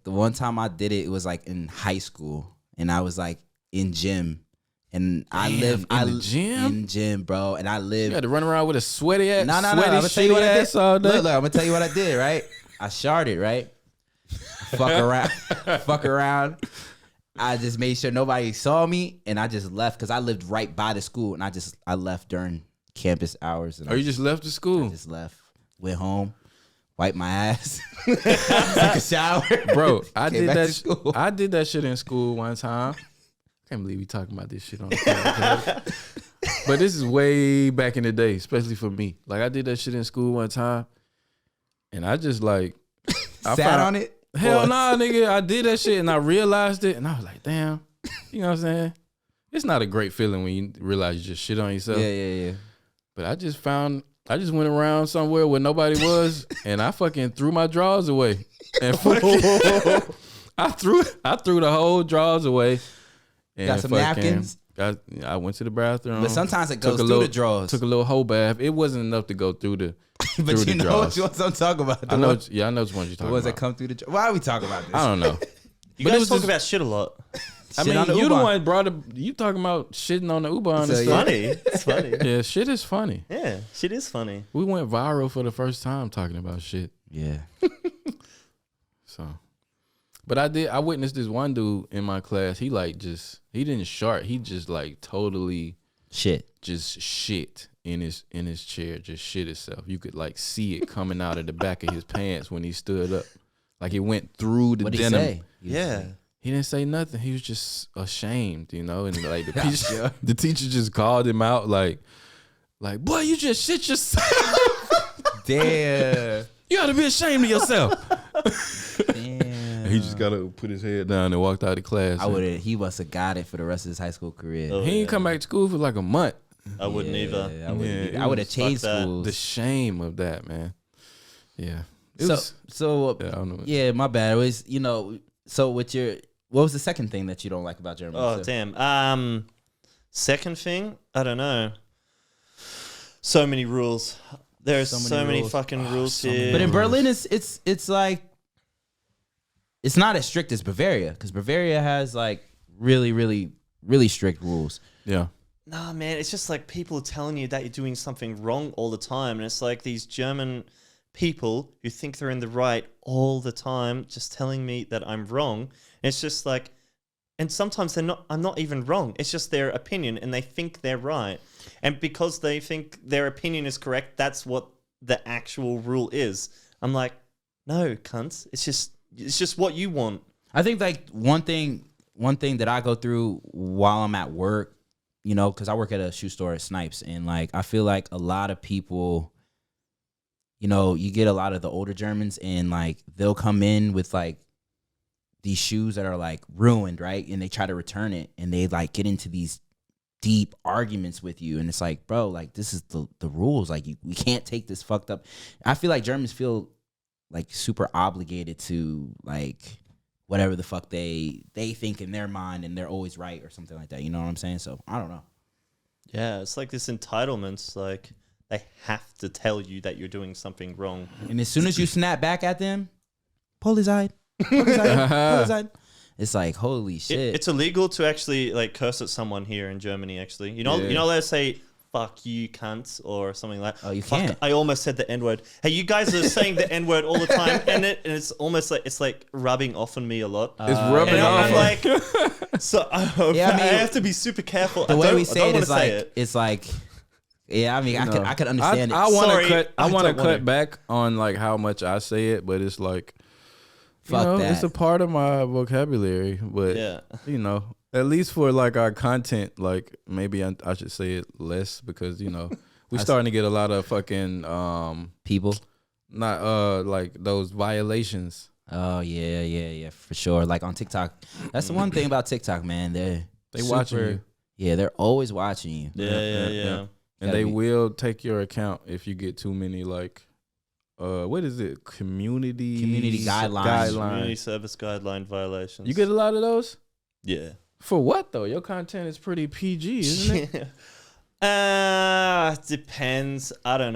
one time I did it was like in high school, and I was like in gym, and I live in the gym? in gym, bro, and I live. You had to run around with a sweaty ass. No. I'm sweaty, gonna tell you what I shitty did. ass all day. Look, I'm gonna tell you what I did. Right, I sharded. Right, fuck around. I just made sure nobody saw me, and I just left because I lived right by the school, and I left during campus hours. And Or you just left the school, I just left, went home, wiped my ass, took a shower, bro. I Came did back that. to school. I did that shit in school one time. I can't believe we talking about this shit on the podcast. But this is way back in the day, especially for me. Like I did that shit in school one time, and I just like Sat on it. Hell nah, nigga. I did that shit and I realized it, and I was like, damn. You know what I'm saying? It's not a great feeling when you realize you just shit on yourself. Yeah. But I just went around somewhere where nobody was, and I fucking threw my drawers away. And fucking, I threw the whole drawers away. And Got some fucking napkins? I went to the bathroom. But sometimes it goes took a through little- the drawers. Took a little whole bath. It wasn't enough to go through the. But through you the know drawers. what I'm talking about. I know. I know which ones you're The talking ones that about. come through the. Why are we talking about this? I don't know. You But it guys was talk just- about shit a lot. I Shit mean, on the you the U-Bahn. one brought it. You talking about shitting on the U-Bahn So, and yeah. stuff. Funny. It's funny. Yeah, shit is funny. Yeah, shit is funny. We went viral for the first time talking about shit. Yeah. So, but I witnessed this one dude in my class. He didn't shart. He just like totally Shit. just shit in his chair. Just shit itself. You could like see it coming out of the back of his pants when he stood up. Like it went through the What did he denim. say? Yeah. He didn't say nothing. He was just ashamed, you know. And like the teacher just called him out, like, boy, you just shit yourself. Damn. You got to be ashamed of yourself. Damn. He just gotta put his head down and walked out of class. I would have. He must have got it for the rest of his high school career. Oh, He didn't come back to school for like a month. I wouldn't either. I wouldn't Yeah, either. it I would have was- changed fuck that. schools. The shame of that, man. Yeah. It so was, so yeah, I don't know. yeah, my bad. It was so with your what was the second thing that you don't like about Germany? Oh So- damn. Second thing, I don't know. So many rules. There's So so many many rules. fucking rules so many here. But in rules. Berlin, it's like it's not as strict as Bavaria because Bavaria has like really strict rules. Yeah. Nah, man, it's just like people telling you that you're doing something wrong all the time, and it's like these German people who think they're in the right all the time, just telling me that I'm wrong. And it's just like, and sometimes they're not. I'm not even wrong. It's just their opinion, and they think they're right. And because they think their opinion is correct, that's what the actual rule is. I'm like, no, cunts. It's just what you want. I think like one thing that I go through while I'm at work, because I work at a shoe store at Snipes, and like I feel like a lot of people, you get a lot of the older Germans, and like they'll come in with like these shoes that are like ruined, right? And they try to return it, and they like get into these deep arguments with you, and it's like, bro, like this is the rules. Like we can't take this fucked up. I feel like Germans feel like super obligated to like whatever the fuck they think in their mind, and they're always right or something like that. You know what I'm saying? So I don't know. Yeah, it's like this entitlement. Like they have to tell you that you're doing something wrong. And as soon as you snap back at them, Polizide. It's like, holy shit. It's illegal to actually like curse at someone here in Germany. Actually, you know, let's say "fuck you, cunt" or something like. Oh, you Fuck, can't. I almost said the N-word. Hey, you guys are saying the N-word all the time, and it's almost like it's like rubbing off on me a lot. It's rubbing And off. I'm like, so I have to be super careful. The way we say I it don't is wanna like, say it. it's like, yeah, I mean, I could understand I it. want Sorry, to cut. I I want to don't wanna. cut back on like how much I say it, but it's like, Fuck that. it's a part of my vocabulary. But Yeah. at least for like our content, like maybe I should say it less because we're starting to get a lot of fucking People. not like those violations. Oh yeah, for sure. Like on TikTok, that's the one thing about TikTok, man. They watching you. Yeah, they're always watching you. Yeah. And they will take your account if you get too many like what is it? Community guidelines. Community service guideline violations. You get a lot of those? Yeah. For what though? Your content is pretty PG, isn't it? Depends. I don't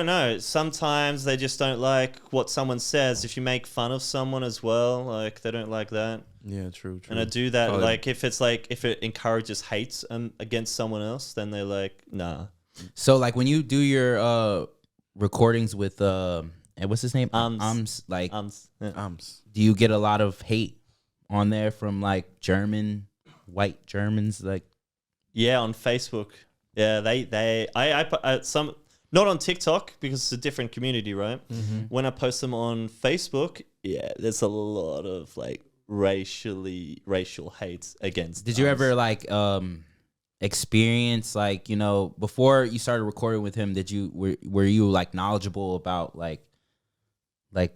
know. Sometimes they just don't like what someone says. If you make fun of someone as well, like they don't like that. Yeah, true. And I do that Probably. like if it encourages hate against someone else, then they're like, nah. So like when you do your recordings with and what's his name? Like Yeah. do you get a lot of hate on there from like white Germans like? Yeah, on Facebook. Yeah, I put some, not on TikTok because it's a different community, right? Mm-hmm. When I post them on Facebook, yeah, there's a lot of like racial hate against. Did you us. ever like experience like before you started recording with him? Were you like knowledgeable about like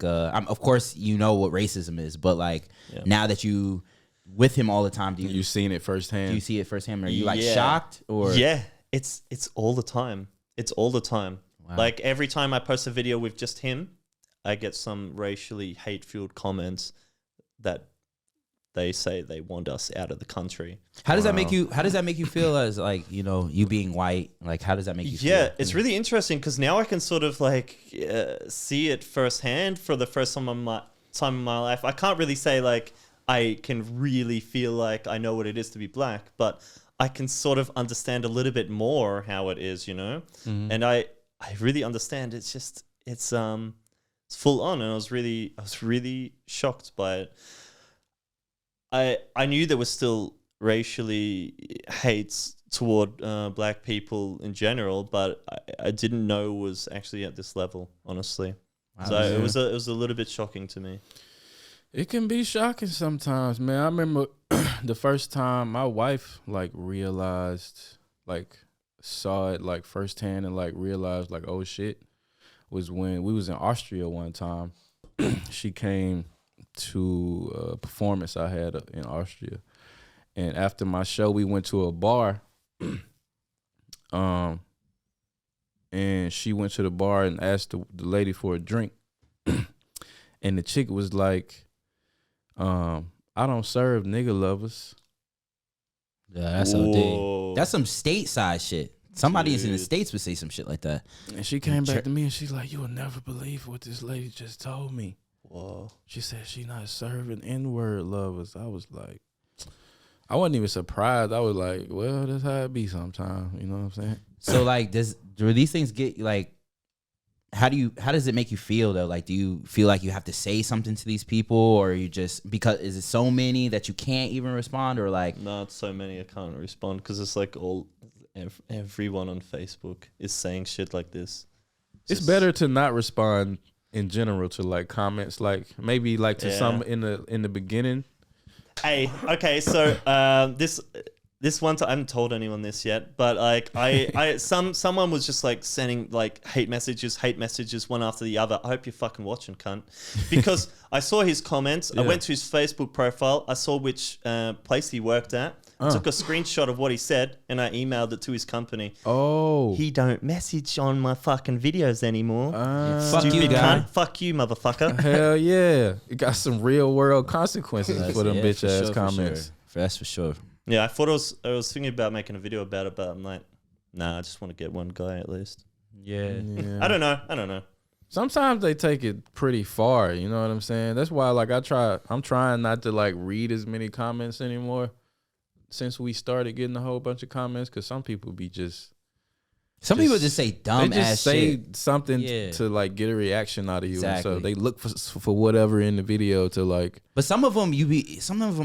of course you know what racism is, but like now that you with him all the time, do You seen it firsthand? do you see it firsthand? Are you like Yeah. shocked or Yeah, it's all the time. It's all the time. Wow. Like every time I post a video with just him, I get some racially hate-filled comments that they say they want us out of the country. How does that make you? How does that make you feel as like you being white? Like how does that make you feel? Yeah, it's really interesting because now I can sort of like see it firsthand for the first time in my life. I can't really say like I can really feel like I know what it is to be black, but I can sort of understand a little bit more how it is, Mm-hmm. and I really understand. It's just it's full on, and I was really shocked by it. I knew there was still racially hates toward black people in general, but I didn't know it was actually at this level, honestly. Wow. So it was a little bit shocking to me. It can be shocking sometimes, man. I remember the first time my wife like realized, like saw it like firsthand and like realized like, oh shit, was when we was in Austria one time. She came to a performance I had in Austria. And after my show, we went to a bar. And she went to the bar and asked the lady for a drink. And the chick was like, I don't serve nigga lovers. Yeah, that's Whoa. OD. That's some stateside shit. Somebody is in the Dude. States would say some shit like that. And she came back to me and she's like, you will never believe what this lady just told me. Whoa. She said she not serving N-word lovers. I was like, I wasn't even surprised. I was like, well, that's how it be sometimes. You know what I'm saying? So like, do these things get like? How does it make you feel though? Like, do you feel like you have to say something to these people, or you just because is it so many that you can't even respond, or like? Not so many I can't respond because it's like everyone on Facebook is saying shit like this. It's better to not respond in general to like comments, like maybe like to some in the beginning. Hey, okay, so this one time I haven't told anyone this yet, but like someone was just like sending like hate messages one after the other. I hope you're fucking watching, cunt, because I saw his comments. I went to his Facebook profile. I saw which place he worked at. I took a screenshot of what he said and I emailed it to his company. Oh. He don't message on my fucking videos anymore. Fuck you, Stupid guy. cunt. Fuck you, motherfucker. Hell yeah. It got some real world consequences for them Yeah, bitch for ass sure, comments. That's for sure. Yeah, I was thinking about making a video about it, but I'm like, nah, I just want to get one guy at least. Yeah. I don't know. Sometimes they take it pretty far, you know what I'm saying? That's why like I'm trying not to like read as many comments anymore since we started getting a whole bunch of comments, because some people be Some people just say dumb they just ass say shit. something Yeah. to like get a reaction out of you. And so Exactly. they look for whatever in the video to like. But some of them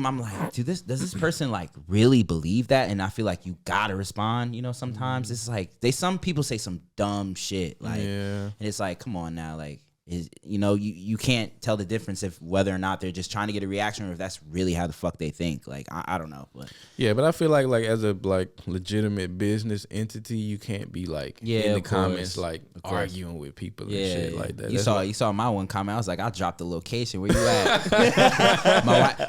I'm like, does this person like really believe that? And I feel like you gotta respond. You know, sometimes it's like some people say some dumb shit, like, Yeah. and it's like, come on now, like, you can't tell the difference if whether or not they're just trying to get a reaction or if that's really how the fuck they think. Like, I don't know, but Yeah, but I feel like as a like legitimate business entity, you can't be like Yeah, in the of course. comments like Of course. arguing with people and yeah, shit like that. You That's saw my one comment. I was like, I dropped the location. Where you at?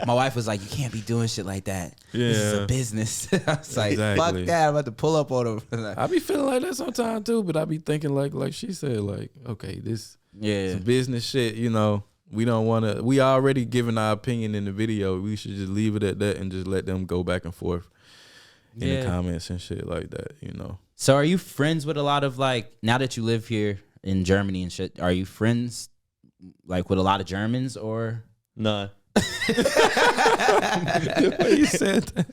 my wife was like, you can't be doing shit like that. This is Yeah. a business. I was like, Exactly. fuck that. I'm about to pull up on them. I be feeling like that sometimes too, but I be thinking like she said, like, okay, this Yeah. some business shit, you know. We don't want to. We already given our opinion in the video. We should just leave it at that and just let them go back and forth in the comments and shit like that, you know. So are you friends with a lot of like, now that you live here in Germany and shit, are you friends like with a lot of Germans or? No. You said that.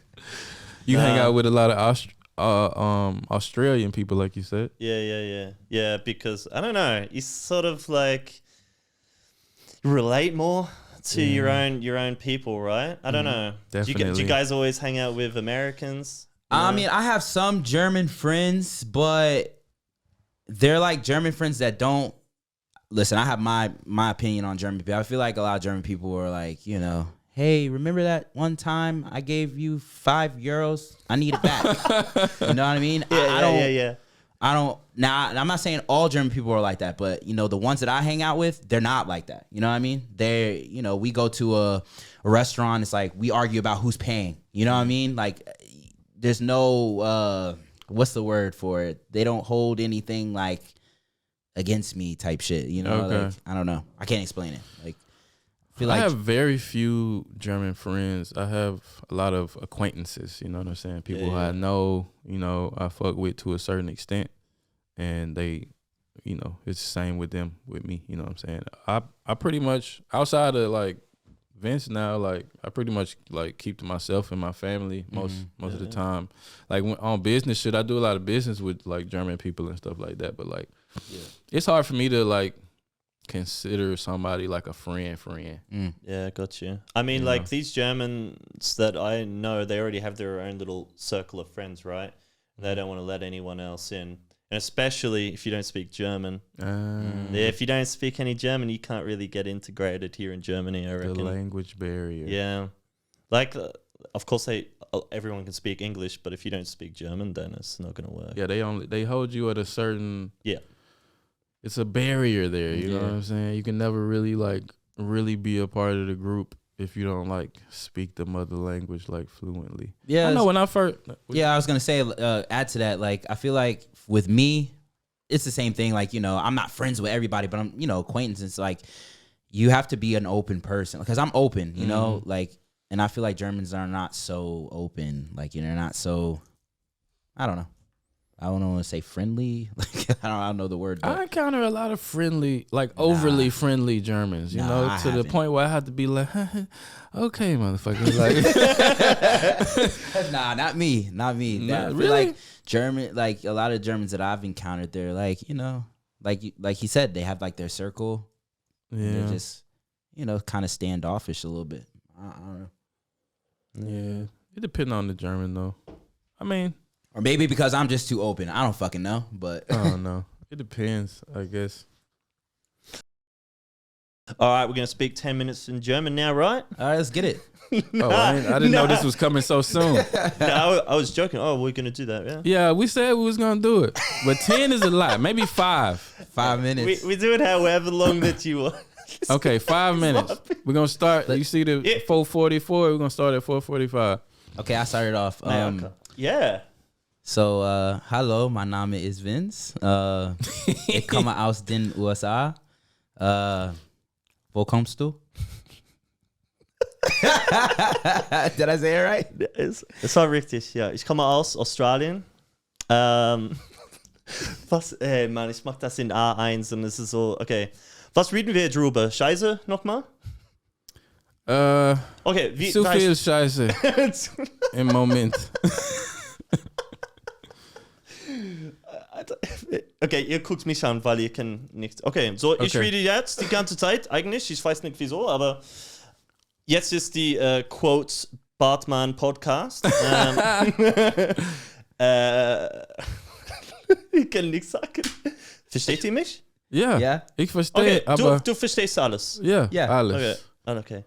You hang out with a lot of Australian people, like you said. Yeah, because I don't know, you sort of like relate more to your own people, right? I don't know. Do Definitely. you guys always hang out with Americans? I mean, I have some German friends, but they're like German friends that don't listen. I have my opinion on German people. I feel like a lot of German people are like, you know, hey, remember that one time I gave you €5? I need it back. You know what I mean? Yeah. I don't. Now, I'm not saying all German people are like that, but you know, the ones that I hang out with, they're not like that. You know what I mean? They're, you know, we go to a restaurant. It's like we argue about who's paying. You know what I mean? Like, there's no what's the word for it? They don't hold anything like against me type shit. You know? Okay. Like, I don't know. I can't explain it. Like, I feel I like have very few German friends. I have a lot of acquaintances, you know what I'm saying? People who I know, you know, I fuck with to a certain extent. And they, you know, it's the same with them, with me, you know what I'm saying? I pretty much, outside of like Vince now, like I pretty much like keep to myself and my family most of the time. Like when, on business shit, I do a lot of business with like German people and stuff like that. But like, it's hard for me to like consider somebody like a friend. Yeah, got you. I mean, like these Germans that I know, they already have their own little circle of friends, right? They don't want to let anyone else in. And especially if you don't speak German. Yeah, if you don't speak any German, you can't really get integrated here in Germany, I The reckon. language barrier. Yeah. Like, of course, everyone can speak English, but if you don't speak German, then it's not going to work. Yeah, they hold you at a certain. Yeah. It's a barrier there. You know what I'm saying? You can never really like really be a part of the group if you don't like speak the mother language like fluently. Yeah, I know when I first. Yeah, I was gonna say, add to that. Like, I feel like with me, it's the same thing. Like, you know, I'm not friends with everybody, but I'm, you know, acquaintances. Like, you have to be an open person because I'm open. You know, like, and I feel like Germans are not so open. Like, you know, they're not so. I don't know. I don't want to say friendly. Like, I don't know the word. But I encounter a lot of friendly, like overly friendly Germans, you know, I to the haven't. point where I have to be like, okay, motherfucker. Like, nah, not me. Not me. Not I feel really? like German, like a lot of Germans that I've encountered, they're like, you know, like he said, they have like their circle. yeah, They're just, you know, kind of standoffish a little bit. I don't know. yeah. It depends on the German though. I mean, Or maybe because I'm just too open. I don't fucking know, but I don't know. It depends, I guess. All right, we're going to speak 10 minutes in German now, right? all right, let's get it. Oh, I didn't know this was coming so soon. No, I was joking. Oh, we're going to do that, yeah? Yeah, we said we was gonna do it, but 10 is a lot. Maybe 5. 5 minutes. We do it however long that you want. Okay, 5 minutes. We're gonna start. You see the 4:44. We're gonna start at 4:45. Okay, I started off. Yeah. So, hallo, mein Name ist Vince. Ich komme aus den USA. Wo kommst du? Did I say it right? Es war richtig, ja. Ich komme aus Australien. Was? Mann, ich mach das in A1 und es ist so, okay. Was reden wir drüber? Scheiße, nochmal? Okay, wie... Zu viel Scheiße im Moment. Okay, ihr guckt mich an, weil ihr kennt nichts. Okay, so ich rede jetzt die ganze Zeit eigentlich. Ich weiß nicht wieso, aber jetzt ist die Quotes Bartmann Podcast. Ich kann nichts sagen. Versteht ihr mich? Ja, Ja. ich verstehe, Okay, aber... du verstehst alles. Ja, Ja. alles. Okay.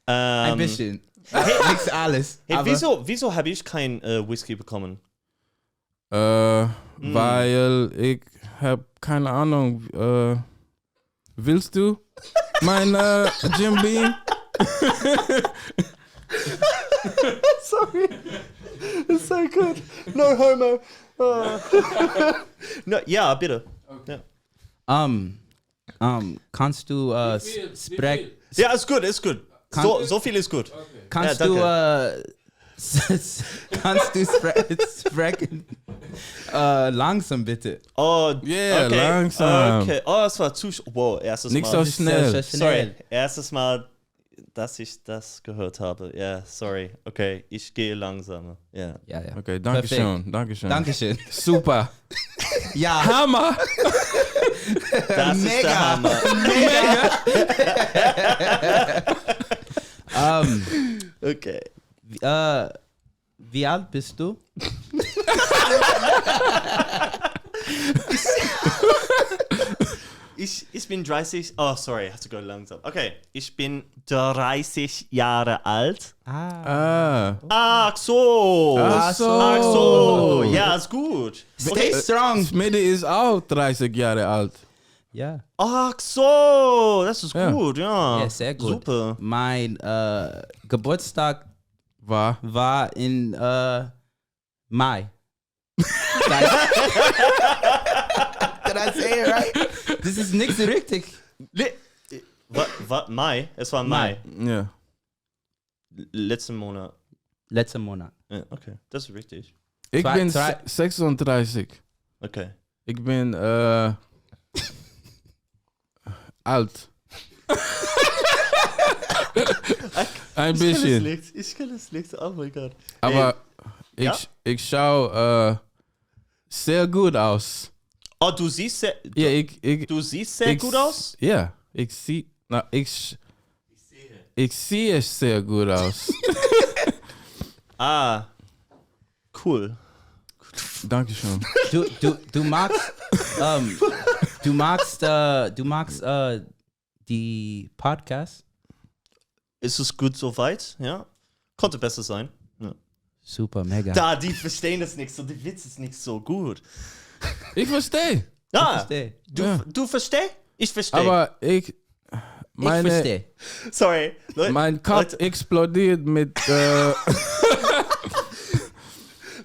Ein bisschen. Nicht alles. Hey, aber wieso habe ich kein Whisky bekommen? Weil ich habe keine Ahnung. Willst du mein Jim Beam? Sorry. It's so good. No homo. No, ja, bitte. Okay. kannst du sprechen? Ja, ist gut. So viel ist gut. Kannst Ja, du danke. kannst du sprechen? Langsam bitte. Oh, Yeah, okay. langsam. Okay. Oh, es war zu... Wow, erstes Nicht Mal. so schnell. Sorry, erstes Mal, dass ich das gehört habe. Ja, sorry. Okay, ich gehe langsamer. Ja. Ja, ja. Okay, danke schön. Dankeschön. Super. Ja, Hammer. Das ist der Mega. Hammer. Okay. Wie alt bist du? Ich bin 30... Oh, sorry, I have to go langsam. Okay, ich bin 30 Jahre alt. Ach so. Ach so. Ach so. Ja, ist gut. Stay strong. Smitty ist auch 30 Jahre alt. Ja. Ach so, das ist Ja. gut, ja. Ja, sehr gut. Super. Mein Geburtstag War. war in Mai. Did I say it right? Das ist nicht so richtig. Mai? Es war Mai. Ja. Letzten Monat. Letzter Monat. Ja, okay, das ist richtig. Ich bin Zwei- 36. Okay. Ich bin alt. Ein bisschen. Ich kann es nicht. Oh mein Gott. Aber ja? ich schaue sehr gut aus. Oh, du siehst sehr, Ja, du siehst sehr gut aus? Ja, ich sehe sehr gut aus. Ah, cool. Dankeschön. Du magst die Podcast? Ist es gut soweit? Ja. Konnte besser sein. Ja. Super, mega. Da, die verstehen das nicht so. Der Witz ist nicht so gut. Ich verstehe. Ah, verstehe. du verstehst? Ich verstehe. Aber Ich verstehe. Sorry. Mein Kopf explodiert mit.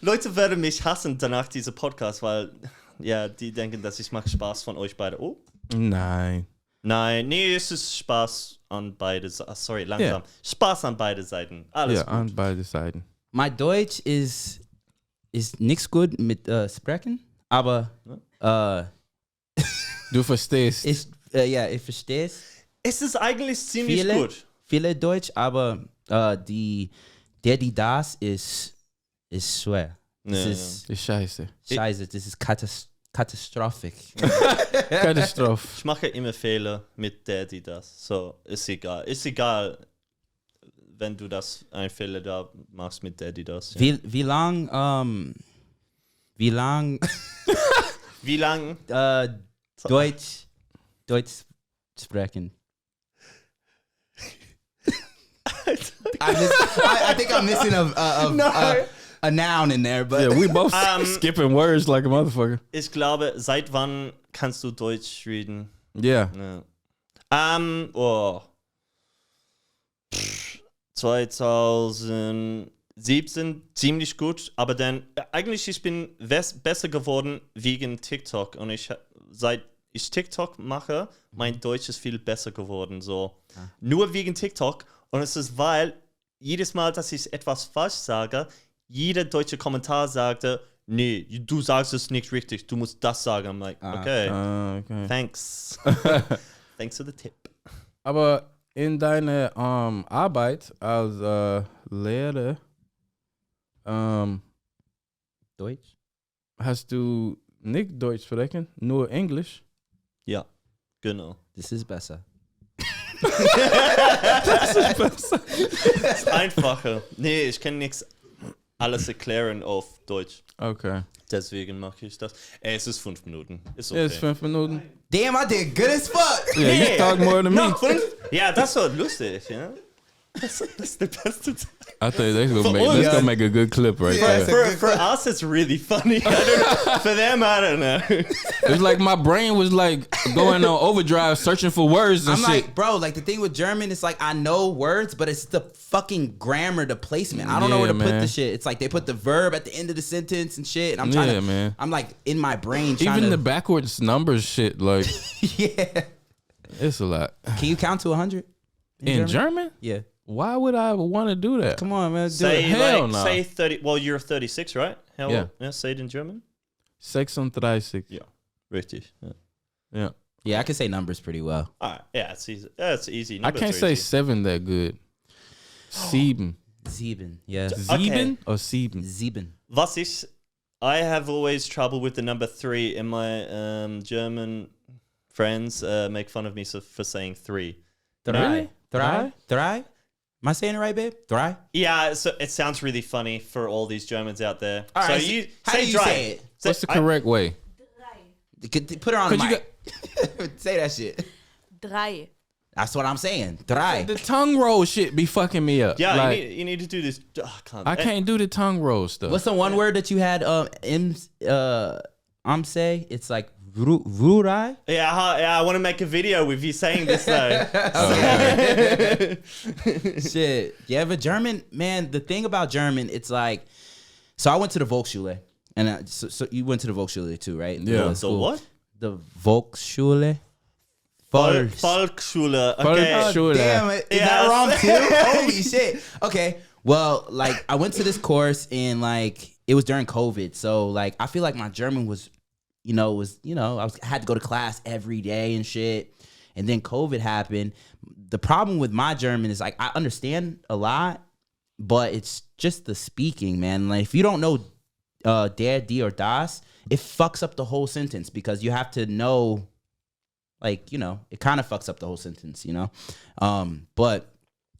Leute werden mich hassen danach diesem Podcast, weil ja, die denken, dass ich mache Spaß von euch beide. Oh. Nein. Nein, nee, es ist Spaß an beide Seiten. Sorry, langsam. Ja. Spaß an beide Seiten. Alles Ja, gut. an beide Seiten. Mein Deutsch ist nichts gut mit sprechen, aber Du verstehst. ich verstehe es. Es ist eigentlich ziemlich gut. Viele Deutsch, aber die das ist schwer. Das Ja, ist Ist scheiße. scheiße, das ist katastrophisch. Katastrophe. Ich mache immer Fehler mit der, die das. So, ist egal. Ist egal, wenn du das ein Fehler da machst mit der, die das. Ja. Wie lang Wie lang? Deutsch sprechen? I think I'm missing a noun in there, but Yeah, we both skipping words like a motherfucker. Ich glaube, seit wann kannst du Deutsch reden? Yeah. Ja. 2000. 17 ziemlich gut, aber dann eigentlich ich bin besser geworden wegen TikTok und seit ich TikTok mache, mein Deutsch ist viel besser geworden, so. Nur wegen TikTok und es ist, weil jedes Mal, dass ich etwas falsch sage, jeder deutsche Kommentar sagte, nee, du sagst es nicht richtig, du musst das sagen. I'm like, okay, thanks. Thanks for the tip. Aber in deiner Arbeit als Lehrer Deutsch? hast du nicht Deutsch sprechen, nur Englisch? Ja, genau. Das ist besser. Das ist besser. Das ist einfacher. Nee, ich kann nichts alles erklären auf Deutsch. Okay. Deswegen mache ich das. Es ist 5 Minuten. Ist okay. It's 5 Minuten. Damn, I did good as fuck. Yeah, you talk more than me. Noch 5? Ja, das war lustig, ja. Das ist der beste Teil. I think that's gonna make a good clip right there. For us, it's really funny. I don't know. For them, I don't know. It's like my brain was like going on overdrive, searching for words and I'm shit. like, bro, like the thing with German, it's like I know words, but it's the fucking grammar, the placement. I don't know where to put the shit. It's like they put the verb at the end of the sentence and shit. And I'm trying to, I'm like in my brain trying even the backwards numbers shit, like yeah. It's a lot. Can you count to 100 in German? Yeah. Why would I want to do that? Come on, man. Do Say, it. Hell like, no. say 30. Well, you're 36, right? Yeah. Say it in German. 36. Yeah. Richtig. Yeah. Yeah. Yeah, I can say numbers pretty well. All right. Yeah, it's easy. It's easy. I can't say 7 that good. Sieben. Sieben. Yeah. Sieben or sieben? Sieben. I have always trouble with the number 3, and my German friends make fun of me for saying 3. Drei. Drei? Drei? Am I saying it right, babe? Drei? Yeah, so it sounds really funny for all these Germans out there. All so right, you how say do you drei. say it? What's the correct way? Put her on the Could you mic. Say that shit. Drei. That's what I'm saying. Drei. The tongue roll shit be fucking me up. Yeah, like, you need to do this. I can't do the tongue roll stuff. What's the one word that you had? Say it's like Vurai. Yeah, I want to make a video with you saying this though. Shit. Yeah, but German, man, the thing about German, it's like, so I went to the Volksschule. And so you went to the Volksschule too, right? Yeah. So what? The Volksschule. Volksschule. Okay. Volksschule. Damn it. Is that wrong too? Holy shit. Okay. Well, like I went to this course and like it was during COVID. So like I feel like my German was, I had to go to class every day and shit. And then COVID happened. The problem with my German is like I understand a lot, but it's just the speaking, man. Like if you don't know der, die, or das, it fucks up the whole sentence because you have to know, like, it kind of fucks up the whole sentence, but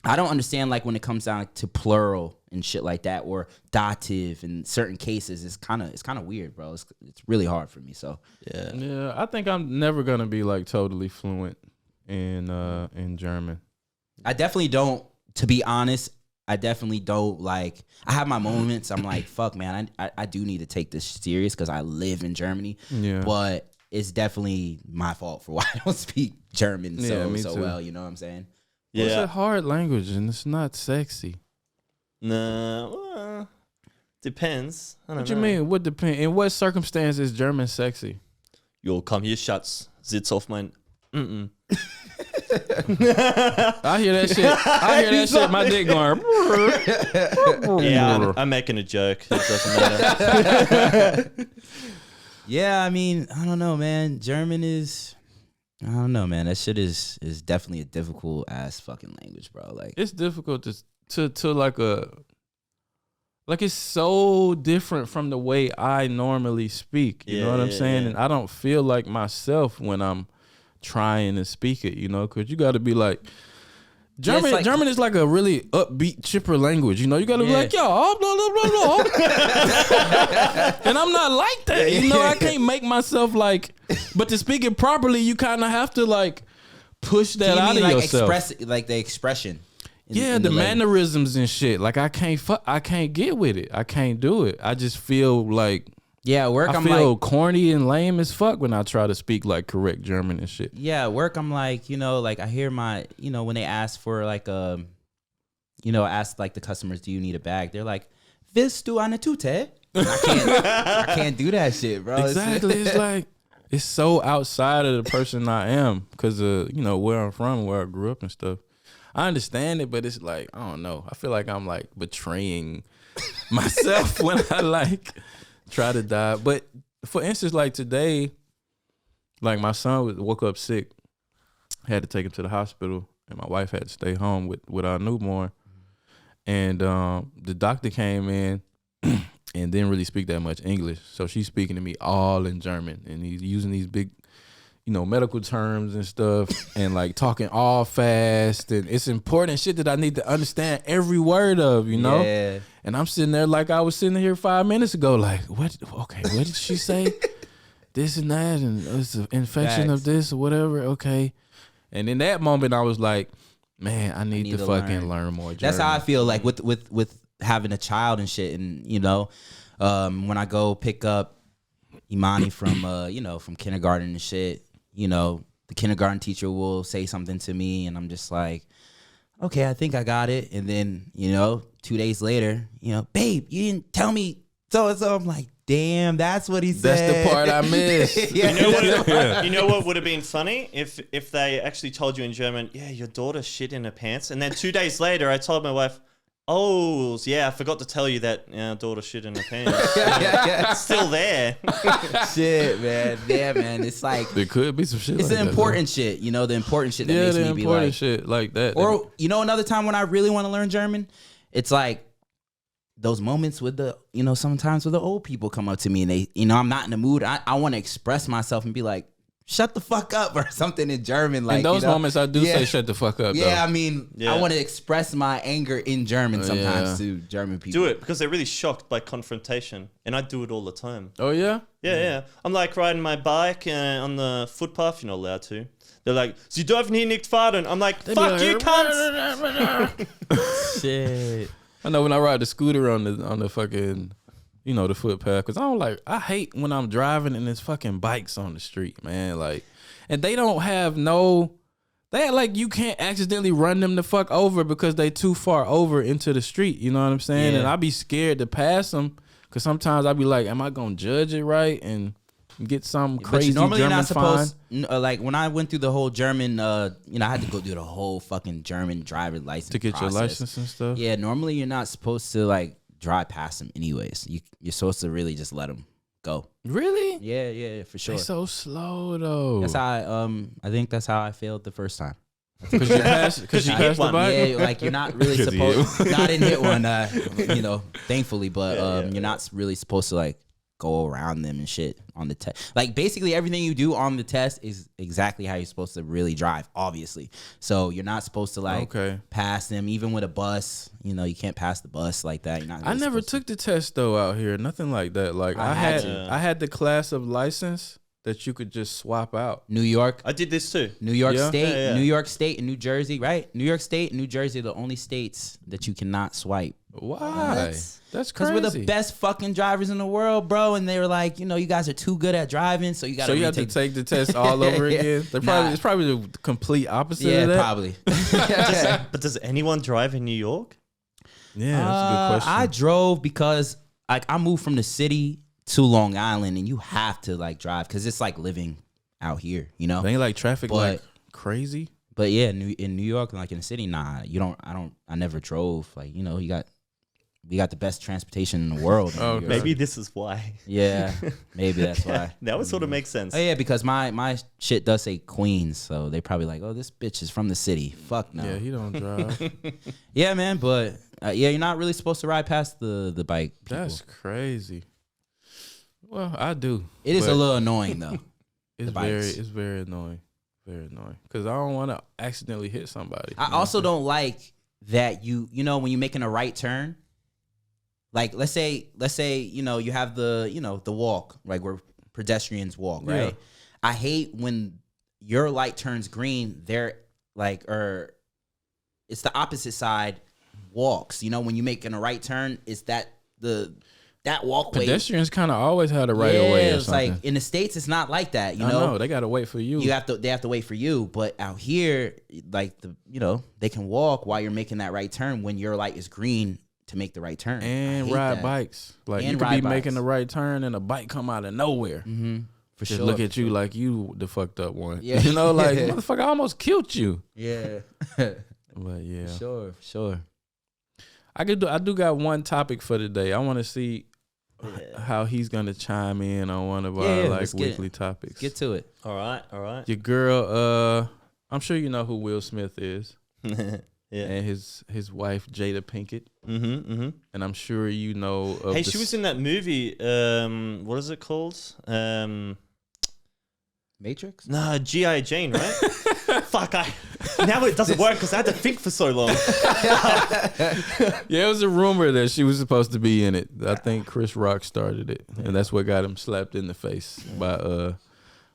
I don't understand like when it comes down to plural and shit like that or dative in certain cases. It's kind of weird, bro. It's really hard for me. So Yeah, I think I'm never gonna be like totally fluent in German. I definitely don't, to be honest. I definitely don't like. I have my moments. I'm like, fuck, man. I do need to take this serious because I live in Germany. Yeah, but it's definitely my fault for why I don't speak German so too. well. You know what I'm saying? Well, it's Yeah. a hard language and it's not sexy. No, depends. I don't What know. you mean? What depend? In what circumstance is German sexy? Yo, komm hier, Schatz. Sitz auf mein. I hear that shit. I hear that shit. My dick going. Yeah, I'm making a joke. It doesn't matter. Yeah, I mean, I don't know, man. German is, I don't know, man. That shit is definitely a difficult ass fucking language, bro. Like, It's difficult to like it's so different from the way I normally speak. You know what I'm saying? Yeah. And I don't feel like myself when I'm trying to speak it, because you got to be like German. it's like- German is like a really upbeat, chipper language. You got to be like, yo, blah, blah, blah, blah. And I'm not like that. I can't make myself like, but to speak it properly, you kind of have to like push that you out mean of like yourself. express, like the expression? in The language. mannerisms and shit. Like I can't get with it. I can't do it. I just feel like Yeah, work. I I'm feel like, corny and lame as fuck when I try to speak like correct German and shit. yeah, work. I'm like, like I hear my, when they ask for like ask like the customers, do you need a bag? They're like, "Vis du eine Tüte?" I can't do that shit, bro. Exactly. It's like it's so outside of the person I am because of where I'm from, where I grew up and stuff. I understand it, but it's like I don't know. I feel like I'm like betraying myself when I like try to die. But for instance, like today, like my son woke up sick. I had to take him to the hospital, and my wife had to stay home with our newborn. And the doctor came in and didn't really speak that much English. So she's speaking to me all in German. And he's using these big, medical terms and stuff and like talking all fast. And it's important shit that I need to understand every word of, Yeah. And I'm sitting there like I was sitting here 5 minutes ago, like, what did she say? This and that, and it's an infection of this or whatever. Okay. And in that moment, I was like, man, I need to fucking learn more German. That's how I feel like with having a child and shit. And, when I go pick up Imani from, from kindergarten and shit, the kindergarten teacher will say something to me and I'm just like, okay, I think I got it. And then, 2 days later, babe, you didn't tell me so. I'm like, damn, that's what he said. That's the part I missed. Yeah. You know what would have been funny if they actually told you in German, yeah, your daughter shit in her pants, and then 2 days later I told my wife, oh yeah, I forgot to tell you that daughter shit in her pants. Yeah. It's still there. Shit, man. Yeah, man. It's like There could be some shit. it's like the that, important shit. The important shit that though. makes The me be important like. shit like that. Or another time when I really want to learn German, it's like those moments with the sometimes with the old people come up to me and they I'm not in the mood. I want to express myself and be like, shut the fuck up or something in German. Like in those moments, I do say shut the fuck up. Yeah, though. I mean, I want to express my anger in German sometimes to German people. Do it because they're really shocked by confrontation, and I do it all the time. Oh yeah. Yeah. I'm like riding my bike on the footpath. You're not allowed to. They're like, Sie dürfen hier nicht fahren. I'm like, fuck you, cunts. Shit. I know when I ride the scooter on the fucking, the footpath, because I hate when I'm driving and there's fucking bikes on the street, man. Like, and they don't have they like you can't accidentally run them the fuck over because they too far over into the street. You know what I'm saying? Yeah. And I be scared to pass them because sometimes I be like, am I gonna judge it right and get some crazy normally German you're not supposed. fine Like when I went through the whole German, I had to go through the whole fucking German driver's license to get process. your license and stuff? Yeah, normally you're not supposed to like drive past them anyways. You're supposed to really just let them go. Really? Yeah, for sure. They so slow though. That's how I think that's how I failed the first time. Because you passed you hit the one. bike? Yeah, like you're not really 'Cause you supposed. I didn't hit one, thankfully, but you're not really supposed to like go around them and shit on the test. Like basically everything you do on the test is exactly how you're supposed to really drive, obviously. So you're not supposed to like pass them, even with a bus. You can't pass the bus like that. You're not. Really I never took the test though out here. Nothing like that. Like I had the class of license that you could just swap out. New York. I did this too. New York Yeah? State, Yeah. New York State, and New Jersey, right? New York State and New Jersey are the only states that you cannot swipe. Why? That's Because crazy. we're the best fucking drivers in the world, bro. And they were like, you guys are too good at driving, so you got to. So you have to take the test all over again. It's probably the complete opposite Yeah, of that. probably. But does anyone drive in New York? Yeah, that's a good question. I drove because like I moved from the city to Long Island, and you have to like drive because it's like living out here, They ain't like traffic But- like crazy. But yeah, in New York, like in the city, nah, you don't. I never drove. Like we got the best transportation in the world. in New York. Maybe this is why. Yeah, maybe that's why. That would sort of make sense. Oh yeah, because my shit does say Queens, so they probably like, oh, this bitch is from the city. Fuck no. Yeah, he don't drive. Yeah, man, but you're not really supposed to ride past the bike. People. That's crazy. Well, I do. It is but a little annoying though. It's bikes. very annoying. Very annoying. Because I don't want to accidentally hit somebody. I also don't like that you when you're making a right turn. Like let's say you have the walk, like where pedestrians walk, right? Yeah. I hate when your light turns green, they're like it's the opposite side walks. When you're making a right turn, it's that that walkway. Pedestrians kind of always had a right of way. It's like in the States, it's not like that. You know, they gotta wait for you. They have to wait for you. But out here, like they can walk while you're making that right turn when your light is green to make the right turn. And ride bikes. Like you could be making the right turn and a bike come out of nowhere. Mm-hmm. For Just sure. look at you like you the fucked up one. Yeah. You know, like motherfucker, I almost killed you. Yeah. But yeah, Sure. I do got one topic for today. I want to see how he's gonna chime in on one of our like weekly topics. Get to it. All right. Your girl, I'm sure you know who Will Smith is. Yeah. And his wife Jada Pinkett. Mm-hmm. And I'm sure you know of Hey, she was in that movie. What is it called? Matrix? No, G.I. Jane, right? Fuck, now it doesn't work because I had to think for so long. Yeah, it was a rumor that she was supposed to be in it. I think Chris Rock started it, and that's what got him slapped in the face by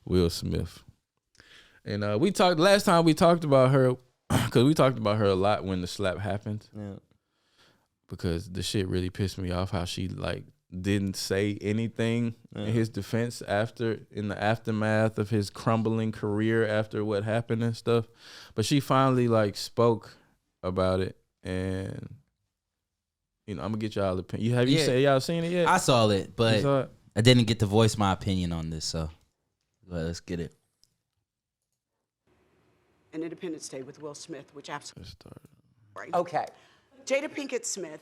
Will Smith. And last time we talked about her, because we talked about her a lot when the slap happened. Yeah. Because the shit really pissed me off how she like didn't say anything in his defense in the aftermath of his crumbling career after what happened and stuff. But she finally like spoke about it, and I'm gonna get y'all opinion. Have y'all seen it yet? I saw it, but saw it? I didn't get to voice my opinion on this, so let's get it. An Independence Day with Will Smith, which absolutely. Okay. Jada Pinkett Smith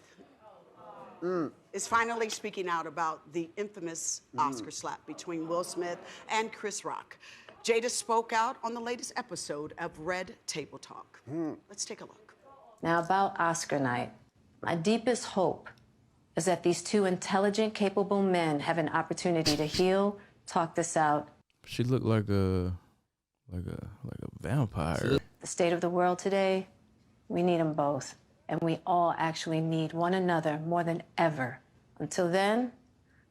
is finally speaking out about the infamous Oscar slap between Will Smith and Chris Rock. Jada spoke out on the latest episode of Red Table Talk. Let's take a look. Now, about Oscar night, my deepest hope is that these two intelligent, capable men have an opportunity to heal, talk this out. She looked like a vampire. The state of the world today, we need them both. And we all actually need one another more than ever. Until then,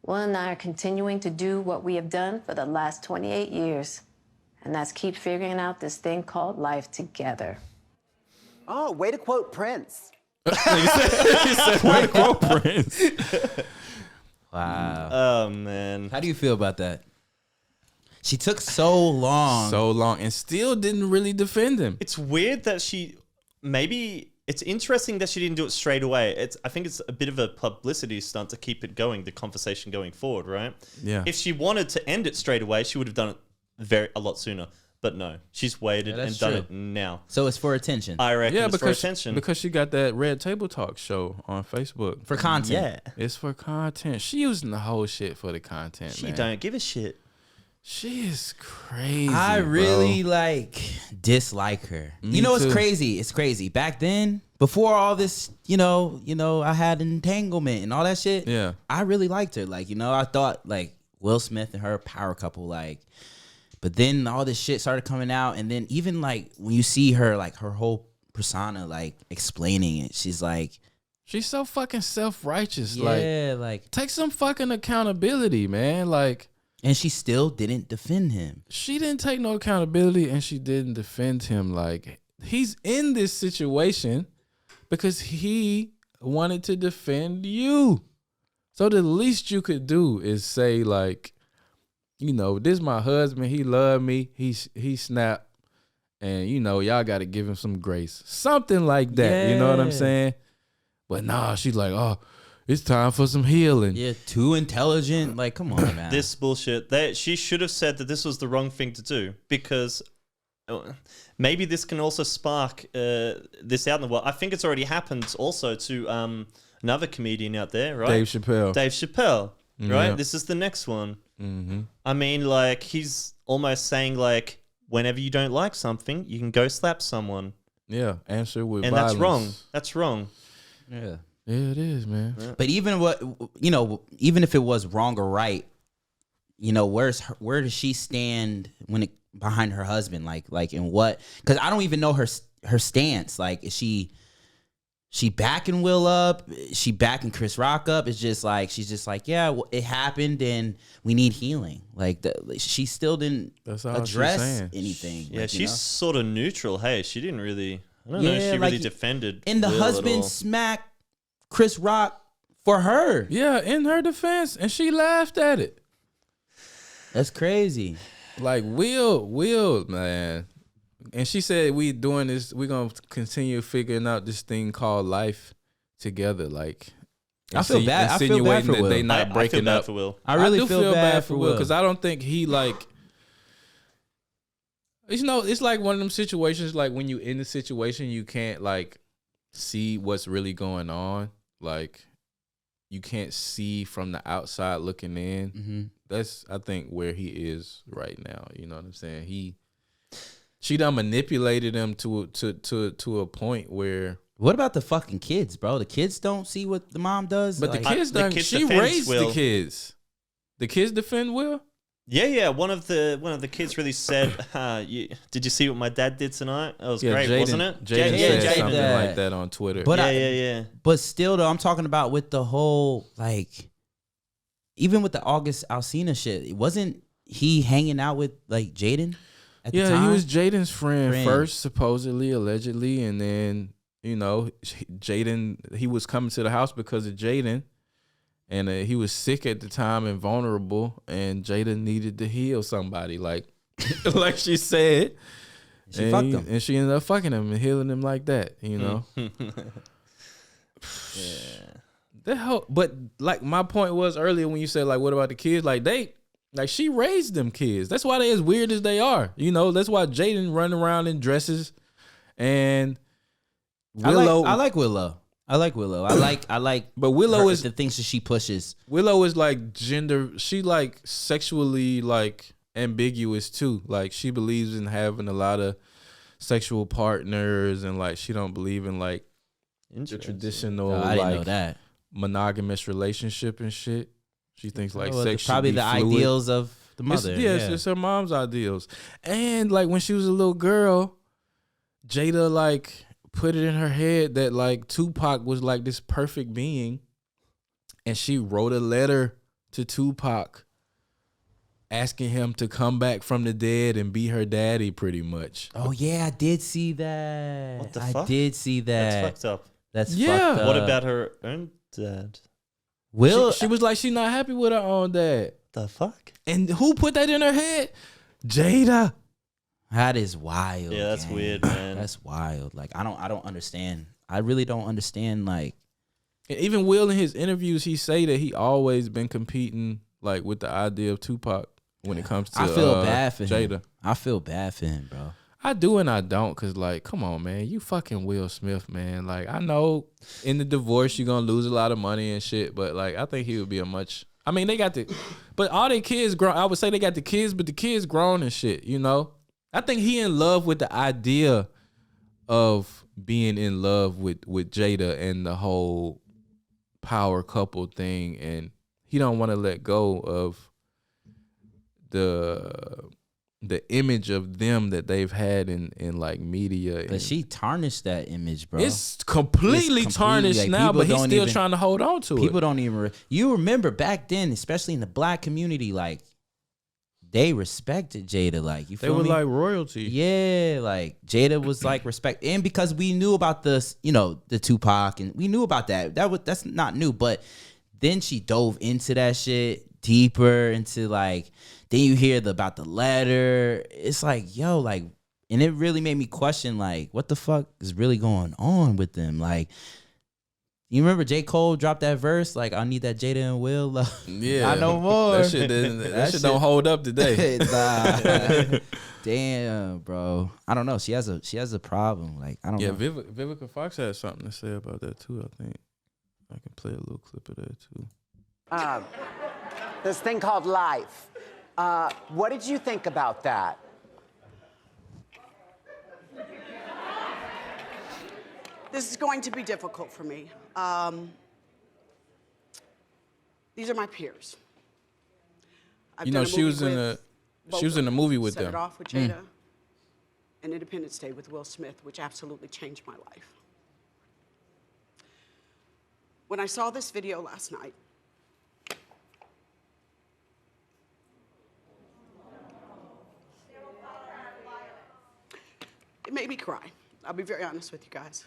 Will and I are continuing to do what we have done for the last 28 years. And that's keep figuring out this thing called life together. Oh, way to quote Prince. He said, way to quote Prince. Wow. Oh, man. How do you feel about that? She took so long and still didn't really defend him. It's weird that it's interesting that she didn't do it straight away. I think it's a bit of a publicity stunt to keep it going, the conversation going forward, right? Yeah. If she wanted to end it straight away, she would have done it a lot sooner. But no, she's waited and done it now. So it's for attention. I reckon it's for attention. Because she got that Red Table Talk show on Facebook. For content. Yeah. It's for content. She using the whole shit for the content, She man. don't give a shit. She is crazy. I really bro. dislike her. Me You know, it's too. crazy. It's crazy. Back then, before all this, I had entanglement and all that shit. Yeah. I really liked her. I thought Will Smith and her power couple. But then all this shit started coming out, and then even when you see her, her whole persona, explaining it, she's she's so fucking self-righteous. yeah, Take some fucking accountability, man. and she still didn't defend him. She didn't take no accountability, and she didn't defend him. He's in this situation because he wanted to defend you. So the least you could do is say this is my husband. He loved me. He snapped, and y'all got to give him some grace, something like that. You know what I'm Yeah. saying? But nah, she's like, oh, it's time for some healing. Yeah, too intelligent. Come on, man. This bullshit. She should have said that this was the wrong thing to do because maybe this can also spark this out in the world. I think it's already happened also to another comedian out there, right? Dave Chappelle. Right? Yeah. This is the next one. Mm-hmm. I mean, he's almost saying whenever you don't like something, you can go slap someone. Yeah, answer with And violence. that's wrong. That's wrong. Yeah. Yeah, it is, man. Yeah. But even if it was wrong or right, where does she stand behind her husband? In what? Because I don't even know her stance. Is she backing Will up? Is she backing Chris Rock up? It's just she's just yeah, well, it happened and we need healing. She still didn't That's all she's address saying. anything. Yeah, she's sort of neutral. Hey, she didn't really. I don't know. She really defended And the Will at husband all. smacked Chris Rock For her. Yeah, in her defense, and she laughed at it. That's crazy. Like Will, man. And she said we doing this, we're gonna continue figuring out this thing called life together. Like I feel bad. I feel bad insinuating for that Will. they not I feel breaking bad up. for Will. I really do feel bad for Will because I don't think he like. It's like one of them situations. Like when you in the situation, you can't like see what's really going on. Like you can't see from the outside looking in. Mm-hmm. That's I think where he is right now. You know what I'm saying? She done manipulated him to a point where. What about the fucking kids, bro? The kids don't see what the mom does. But like, the kids done. She defends raised Will. the kids. The kids defend Will. Yeah. One of the kids really said, "Did you see what my dad did tonight? That was great, wasn't it?" Jaden Yeah, said Jaden something that. like that on Twitter. But Yeah. But still, though, I'm talking about with the whole like, even with the August Alsina shit, wasn't he hanging out with like Jaden at the time? He was Jaden's friend first, supposedly, allegedly, and then Jaden, he was coming to the house because of Jaden, and he was sick at the time and vulnerable, and Jaden needed to heal somebody, like like she said. She fucked him, and she ended up fucking him and healing him like that. You know. The hell, but like my point was earlier when you said like, what about the kids? Like she raised them kids. That's why they as weird as they are. You know, that's why Jaden run around in dresses, and Willow. I like Willow. I like. But Willow is the things that she pushes. Willow is like gender. She like sexually like ambiguous too. Like she believes in having a lot of sexual partners, and like she don't believe in like the traditional I didn't know like that. monogamous relationship and shit. She thinks like sex probably should be the fluid. ideals of the mother. It's her mom's ideals. And like when she was a little girl, Jada like put it in her head that like Tupac was like this perfect being, and she wrote a letter to Tupac asking him to come back from the dead and be her daddy, pretty much. Oh yeah, I did see that. What the I fuck? did see that. That's fucked up. That's Yeah. fucked up. What about her own dad? Will? She was like she not happy with her own dad. The fuck? And who put that in her head? Jada. That is wild. Yeah, that's gang. weird, man. That's wild. Like I don't understand. I really don't understand. Like And even Will in his interviews, he say that he always been competing like with the idea of Tupac when it comes to I feel bad for Jada. him. I feel bad for him, bro. I do and I don't, cause like, come on, man, you fucking Will Smith, man. Like, I know in the divorce you're gonna lose a lot of money and shit, but like, I think he would be I mean, they got but all their kids grown. I would say they got the kids, but the kids grown and shit. You know, I think he in love with the idea of being in love with Jada and the whole power couple thing, and he don't want to let go of the image of them that they've had in like media. But she tarnished that image, bro. It's completely tarnished like, now, people but he's don't still even- trying to hold on to it. People don't even. You remember back then, especially in the black community, like they respected Jada. Like you They feel were me? like royalty. Yeah, like Jada was like respect, and because we knew about this, you know, the Tupac, and we knew about that. That's not new. But then she dove into that shit deeper into like. Then you hear about the letter. It's like, yo, like, and it really made me question, like, what the fuck is really going on with them? Like, you remember J. Cole dropped that verse, like, I need that Jada and Will love. Yeah, I know more. That shit, that shit don't hold up today. Nah. Damn, bro. I don't know. She has a problem. Like, I don't Yeah, know. Vivica Fox had something to say about that too. I think I can play a little clip of that too. This thing called life. What did you think about that? This is going to be difficult for me. These are my peers. I've You know, done a she was movie in with she was in a movie with Set them. It Off with Jada, and Independence Day with Will Smith, which absolutely changed my life. When I saw this video last night, it made me cry. I'll be very honest with you guys.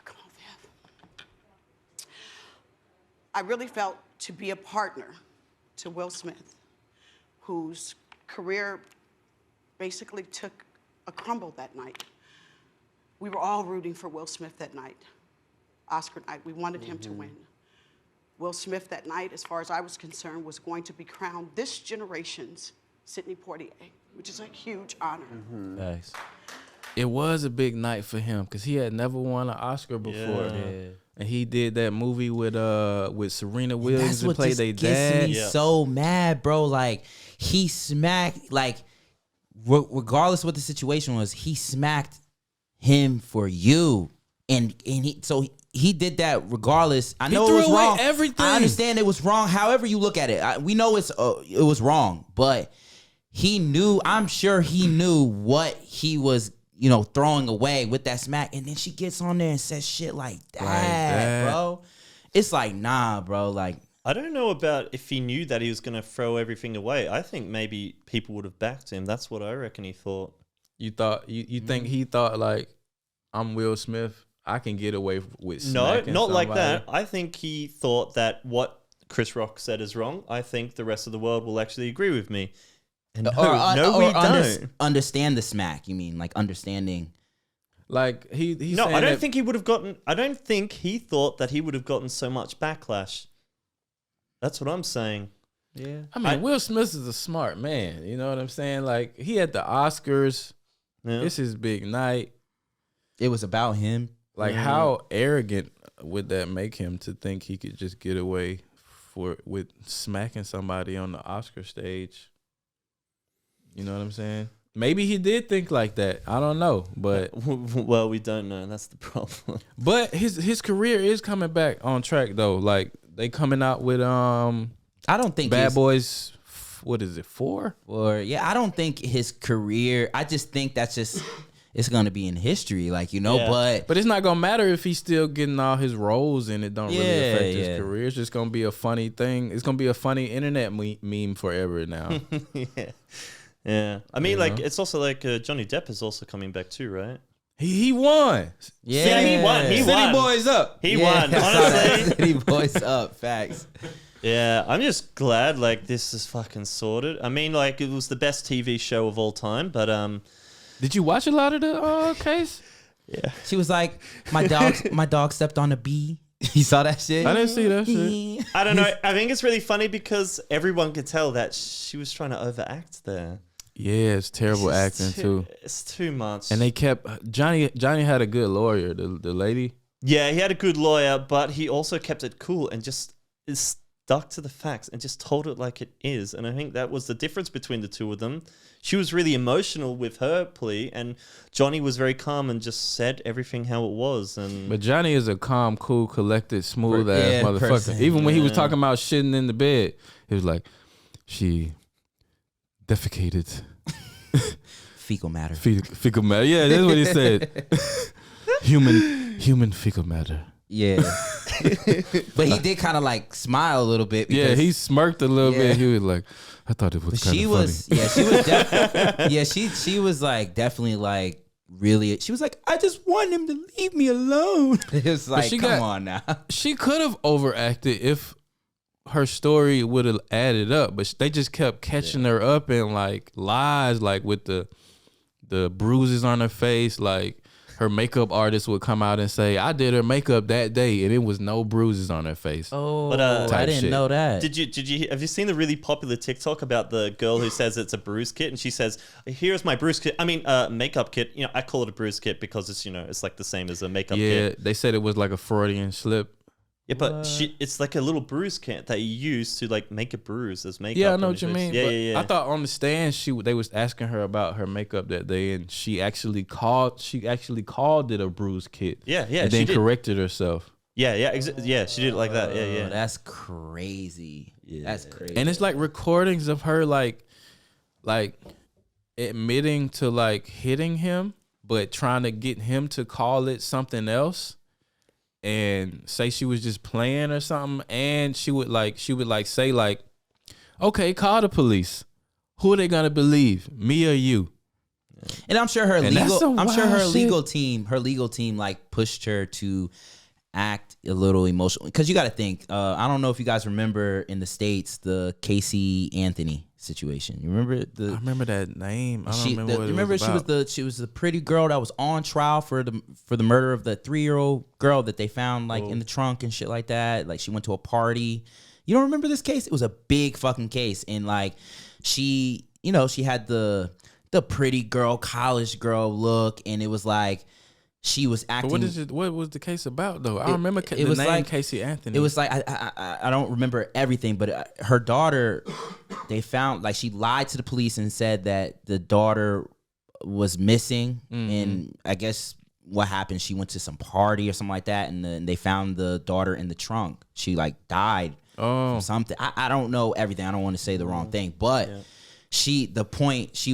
Come on, Viv. I really felt to be a partner to Will Smith, whose career basically took a crumble that night. We were all rooting for Will Smith that night, Oscar night. We wanted him to win. Will Smith that night, as far as I was concerned, was going to be crowned this generation's Sidney Poitier, which is a huge honor. Nice. It was a big night for him because he had never won an Oscar before. Yeah. And he did that movie with Serena Williams That's and what played just they gets dad. me so mad, bro. Like, he smacked, like, regardless of what the situation was, he smacked him for you. And he did that regardless. I know it threw was away wrong. everything. I understand it was wrong. However you look at it, we know it was wrong. But he knew. I'm sure he knew what he was, throwing away with that smack. And then she gets on there and says shit like that, bro. It's like, nah, bro. Like, I don't know about if he knew that he was going to throw everything away. I think maybe people would have backed him. That's what I reckon he thought. You thought you think he thought like, I'm Will Smith, I can get away with No, smacking not like somebody? that. I think he thought that what Chris Rock said is wrong. I think the rest of the world will actually agree with me. And we don't. Understand the smack. You mean like understanding? Like he No, saying I don't that- think he would have gotten. I don't think he thought that he would have gotten so much backlash. That's what I'm saying. Yeah. I mean, Will Smith is a smart man. You know what I'm saying? Like he had the Oscars. Yeah. It's his big night. It was about him. Like how arrogant would that make him to think he could just get away with smacking somebody on the Oscar stage? You know what I'm saying? Maybe he did think like that. I don't know, but Well, we don't know. That's the problem. but his career is coming back on track though. Like they coming out with I don't think Bad Boys. What is it, 4? I don't think his career. I just think that's just it's gonna be in history, like Yeah. But it's not gonna matter if he's still getting all his roles and it don't really affect Yeah. his career. It's just gonna be a funny thing. It's gonna be a funny internet meme forever now. Yeah. I mean, like it's also like Johnny Depp is also coming back too, right? He won. Yeah, he won. He City won. Boys up. He won. Honestly. City Boys up. Facts. Yeah, I'm just glad like this is fucking sorted. I mean, like it was the best TV show of all time, but Did you watch a lot of the case? yeah. She was like, my dog stepped on a bee. You saw that shit? I didn't see that shit. I don't know. I think it's really funny because everyone could tell that she was trying to overact there. Yeah, it's terrible It's acting too. It's too much. And they kept Johnny had a good lawyer, the lady. Yeah, he had a good lawyer, but he also kept it cool and just stuck to the facts and just told it like it is. And I think that was the difference between the two of them. She was really emotional with her plea, and Johnny was very calm and just said everything how it was. And But Johnny is a calm, cool, collected, smooth ass Yeah, motherfucker. person. Even when he was Yeah. talking about shitting in the bed, he was like, she defecated. Fecal matter. Fecal matter. Yeah, that's what he said. human fecal matter. Yeah. But he did kind of like smile a little bit. Yeah, because he smirked a little Yeah. bit. He was like, I thought it was kind she of was, funny. yeah, she was, she was like definitely like really. She was like, I just want him to leave me alone. It was like, she come got- on now. She could have overacted if her story would have added up, but they just kept catching her up in like lies, like with the bruises on her face. Like her makeup artist would come out and say, I did her makeup that day and it was no bruises on her face. Oh, But, I type didn't shit. know that. Did you have you seen the really popular TikTok about the girl who says it's a bruise kit and she says, "Here's my bruise kit. I mean, makeup kit. You know, I call it a bruise kit because it's it's like the same as a makeup Yeah, kit. they said it was like a Freudian slip. Yeah, but it's like a little bruise kit that you use to like make a bruise as makeup. Yeah, I on know your what you face. mean. Yeah, but yeah. I thought on the stand they was asking her about her makeup that day, and she actually called it a bruise kit. Yeah, and she then did. corrected herself. Yeah, yeah, she did it like that. Yeah, Oh, yeah. that's crazy. That's crazy. And it's like recordings of her like admitting to like hitting him, but trying to get him to call it something else and say she was just playing or something. And she would say like, okay, call the police. Who are they gonna believe, me or you? And I'm sure her And that's some legal wild shit. legal team like pushed her to act a little emotional because you got to think. I don't know if you guys remember in the States the Casey Anthony situation. You remember I remember that name. I don't remember what it remember was about. she was the pretty girl that was on trial for the murder of the 3-year-old girl that they found like in the trunk and shit like that. Like she went to a party. You don't remember this case? It was a big fucking case, and like she, you know, she had the pretty girl, college girl look, and it was like. She was acting. But what was the case about though? I remember the was name like, Casey Anthony. It was like I don't remember everything, but her daughter, they found like she lied to the police and said that the daughter was missing, and I guess what happened? She went to some party or something like that, and then they found the daughter in the trunk. She like died from something. I don't know everything. I don't want to say the wrong thing, but she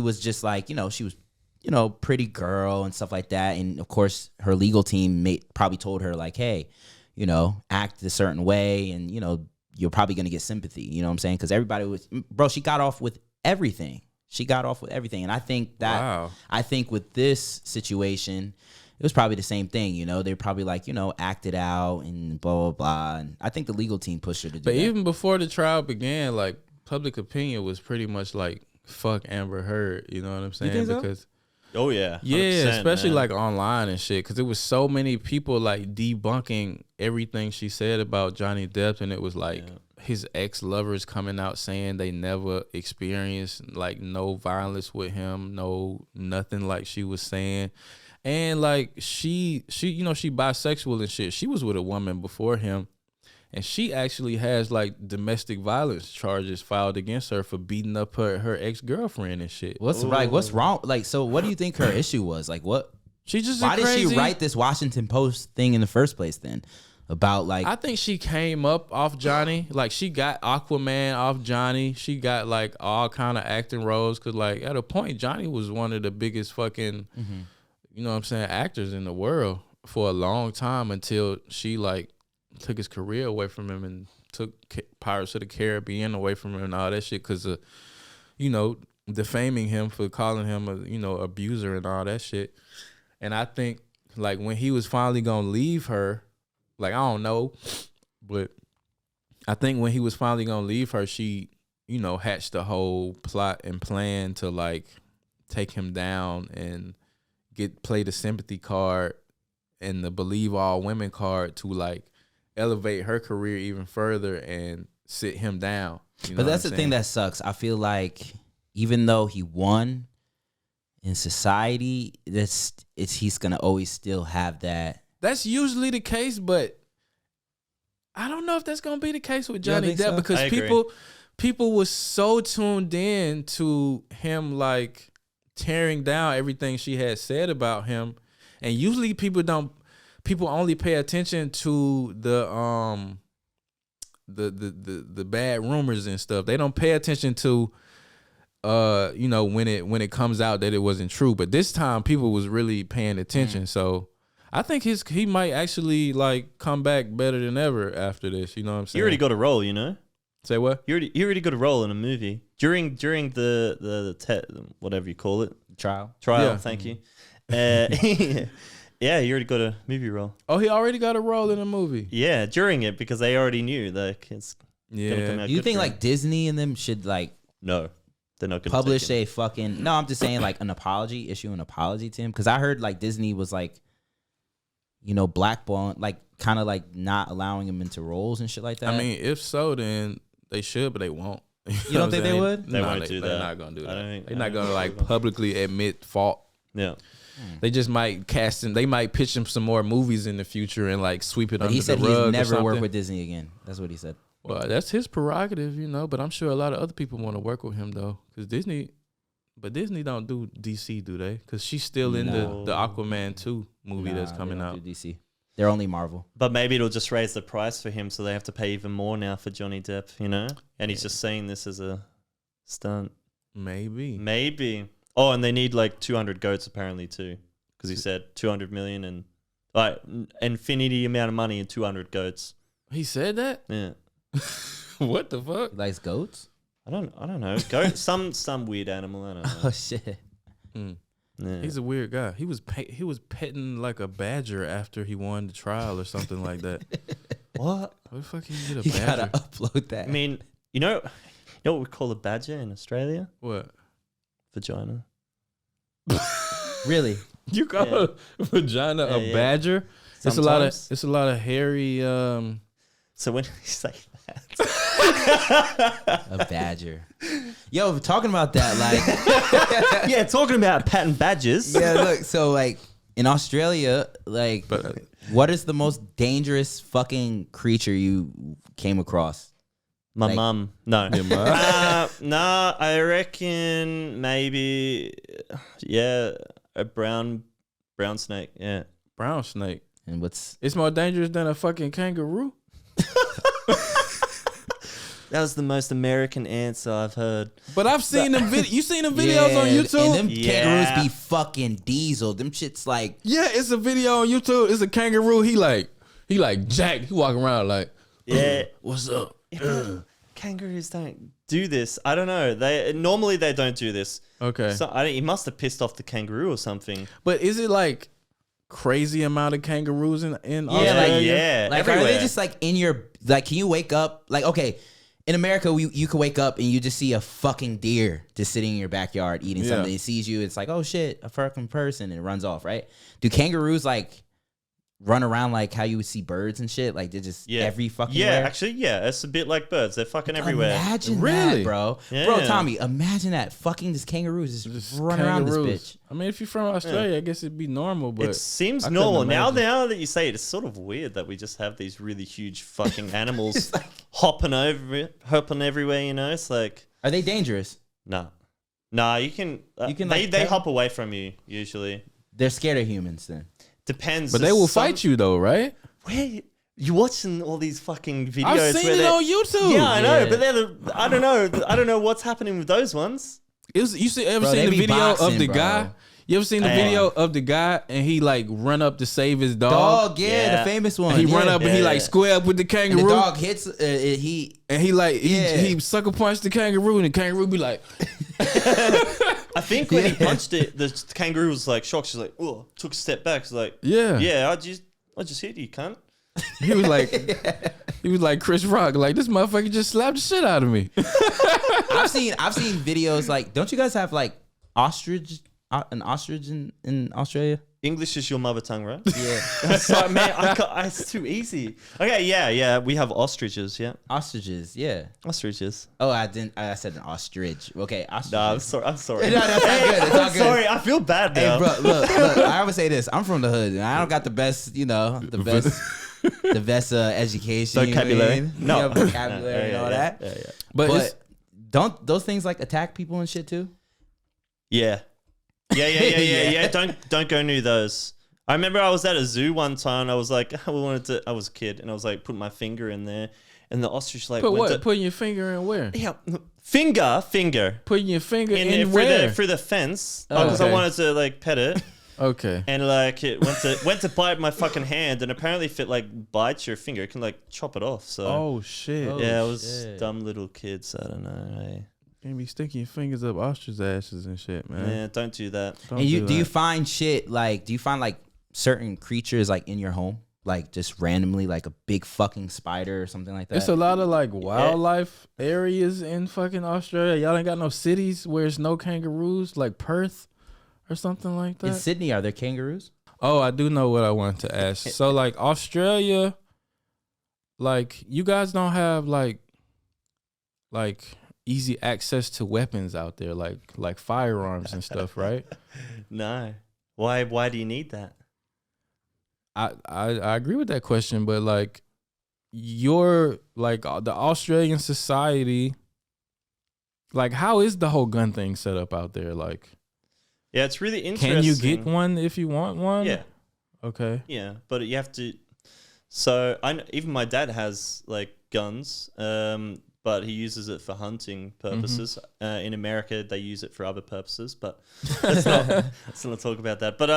was just like, you know, she was. You know, pretty girl and stuff like that. And of course, her legal team probably told her like, hey, you know, act a certain way and, you know, you're probably going to get sympathy. You know what I'm saying? Because everybody was, bro, she got off with everything. And I think that, I think with this situation, it was probably the same thing. You know, they probably like, you know, acted out and blah, blah, blah. And I think the legal team pushed her to do that. But even before the trial began, like public opinion was pretty much like, fuck Amber Heard. You know what I'm saying? You think so? Because Oh yeah, yeah, especially man. like online and shit, because it was so many people like debunking everything she said about Johnny Depp, and it was like his ex-lovers coming out saying they never experienced like no violence with him, nothing like she was saying, and like she you know she bisexual and shit. She was with a woman before him. And she actually has like domestic violence charges filed against her for beating up her ex-girlfriend and shit. What's wrong? Like, so what do you think her issue was? Like, what? She just why did she write this Washington Post thing in the first place then? About like, I think she came up off Johnny. Like she got Aquaman off Johnny. She got like all kind of acting roles. Cause like at a point, Johnny was one of the biggest fucking, you know what I'm saying, actors in the world for a long time until she like took his career away from him and took Pirates of the Caribbean away from him and all that shit because of, you know, defaming him for calling him a, you know, abuser and all that shit. And I think like when he was finally gonna leave her, like I don't know, but I think when he was finally gonna leave her, she, you know, hatched a whole plot and plan to like take him down and play the sympathy card and the believe all women card to like elevate her career even further and sit him down. You know but that's the thing that sucks. I feel like even though he won in society, he's gonna always still have that. That's usually the case, but I don't know if that's gonna be the case with Johnny Depp so? because people was so tuned in to him like tearing down everything she had said about him, and usually people only pay attention to the bad rumors and stuff. They don't pay attention to you know, when it comes out that it wasn't true. But this time people was really paying attention. So I think he might actually like come back better than ever after this. You know what I'm saying? You already got a role, you know. Say what? You already got a role in a movie during the whatever you call it, Trial. Yeah. Thank you. Yeah, you already got a movie role. Oh, he already got a role in a movie. Yeah, during it because they already knew like it's gonna come out. Do you good think for like him. Disney and them should like No, they're not gonna publish take it. a fucking? No, I'm just saying like issue an apology to him because I heard like Disney was like, you know, blackballing, like kind of like not allowing him into roles and shit like that. I mean, if so, then they should, but they won't. You don't think they would? They won't do They're that. not gonna do I that. don't think- They're I not don't gonna think like they will. publicly admit fault. Yeah. They just might cast him. They might pitch him some more movies in the future and like sweep it But under he said the rug. he'd or never work something. with Disney again. That's what he said. Well, that's his prerogative, you know. But I'm sure a lot of other people want to work with him though, because Disney don't do DC, do they? Because she's still in the Aquaman 2 movie that's Nah, coming they don't out. do DC. They're only Marvel. But maybe it'll just raise the price for him, so they have to pay even more now for Johnny Depp, you know? And he's just saying this as a stunt. Maybe. Oh, and they need like 200 goats apparently too, because he said 200 million and like infinity amount of money and 200 goats. He said that? Yeah. What the fuck? He likes goats? I don't know. Goat, some weird animal. I don't know. Oh shit. Yeah. He's a weird guy. He was petting like a badger after he won the trial or something like that. What? What the fuck he get a You badger? gotta upload that. I mean, you know what we call a badger in Australia? What? Vagina. Really? You call Yeah. a vagina a Yeah. badger? Sometimes. It's a lot of hairy. So when you say that, A badger. Yo, talking about that, like, yeah, talking about patent badgers. yeah, look, so like in Australia, like, But- what is the most dangerous fucking creature you came across? My Like- mum. No. Your mom? Nah, I reckon maybe, yeah, a brown snake. Yeah. Brown snake. And what's It's more dangerous than a fucking kangaroo. That was the most American answer I've heard. But I've seen them. You seen the videos on YouTube? And them Yeah. kangaroos be fucking diesel. Them shits like Yeah, it's a video on YouTube. It's a kangaroo. He like Jack. He walking around like, Yeah. what's up? Kangaroos don't do this. I don't know. They normally don't do this. Okay. So he must have pissed off the kangaroo or something. But is it like crazy amount of kangaroos in yeah, Australia? yeah. like are everywhere. they just like in your like? Can you wake up like okay? In America, you could wake up and you just see a fucking deer just sitting in your backyard eating Yeah. something. It sees you, it's like, oh shit, a fucking person, and it runs off, right? Do kangaroos like run around like how you would see birds and shit? Like they're just every fucking Yeah, where? actually, yeah. It's a bit like birds. They're fucking everywhere. Imagine Really? that, bro. Yeah. Bro, Tommy, imagine that. Fucking this kangaroos just run around this bitch. I mean, if you're from Australia, I guess it'd be normal. But It seems I couldn't normal. Now imagine. that you say it, it's sort of weird that we just have these really huge fucking animals hopping everywhere, you know? It's like, Are they dangerous? nah, you can can, they like, they pet- hop away from you usually. They're scared of humans then. Depends. But they will fight you though, right? Where you watching all these fucking videos? I've seen where it they're- on YouTube. Yeah, I know, Yeah. but I don't know what's happening with those ones. Ever Bro, seen they the be video boxing, of the bro. guy? You ever seen the Yeah. video of the guy and he like run up to save his dog? Dog, yeah, Yeah. the famous one. And he yeah. run up and he like square up with the And kangaroo. the dog hits. He and he like Yeah. he sucker punched the kangaroo and the kangaroo be like, I think when he punched it, the kangaroo was like shocked. She's like, oh, took a step back. She's like, yeah. I just hit you, cunt. He was like Chris Rock, like this motherfucker just slapped the shit out of me. I've seen videos like. Don't you guys have like an ostrich in Australia? English is your mother tongue, right? Yeah, Sorry, man, it's too easy. Okay, yeah. We have ostriches, yeah. ostriches. Yeah. Ostriches. Oh, I didn't. I said an ostrich. Okay, ostrich. No, I'm sorry. I'm sorry. No, that's not good. It's all I'm good. sorry. I feel bad Hey, now. bro, look. I always say this. I'm from the hood, and I don't got the best, the best education, Vocabulary. you know what I mean? No. Yeah, vocabulary and all that. Yeah. But, But it's, don't those things like attack people and shit too? Yeah. Yeah. Don't go near those. I remember I was at a zoo one time. I was like, I was a kid, and I was like, put my finger in there, and the ostrich like, putting your finger in where? yeah, finger Putting your finger in through where? through the fence Oh, because okay. I wanted to like pet it. Okay. And like it went to bite my fucking hand, and apparently if it like bites your finger, it can like chop it off. So Oh shit. yeah, it was shit. dumb little kids. I don't know. Hey. Can't be sticking your fingers up ostrich asses and shit, man. Yeah, don't do that. Don't And do you that. find shit like? Do you find like certain creatures like in your home, like just randomly, like a big fucking spider or something like that? It's a lot of like wildlife areas in fucking Australia. Y'all ain't got no cities where it's no kangaroos, like Perth or something like In that. Sydney, are there kangaroos? Oh, I do know what I wanted to ask. So like Australia, like you guys don't have like easy access to weapons out there, like firearms and stuff, right? No. Why do you need that? I agree with that question, but like your like the Australian society, like how is the whole gun thing set up out there? Like, Yeah, it's really interesting. can you get one if you want one? Yeah. Okay. Yeah, but you have to. So even my dad has like guns, but he uses it for hunting purposes. In America, they use it for other purposes, but let's not talk about that. But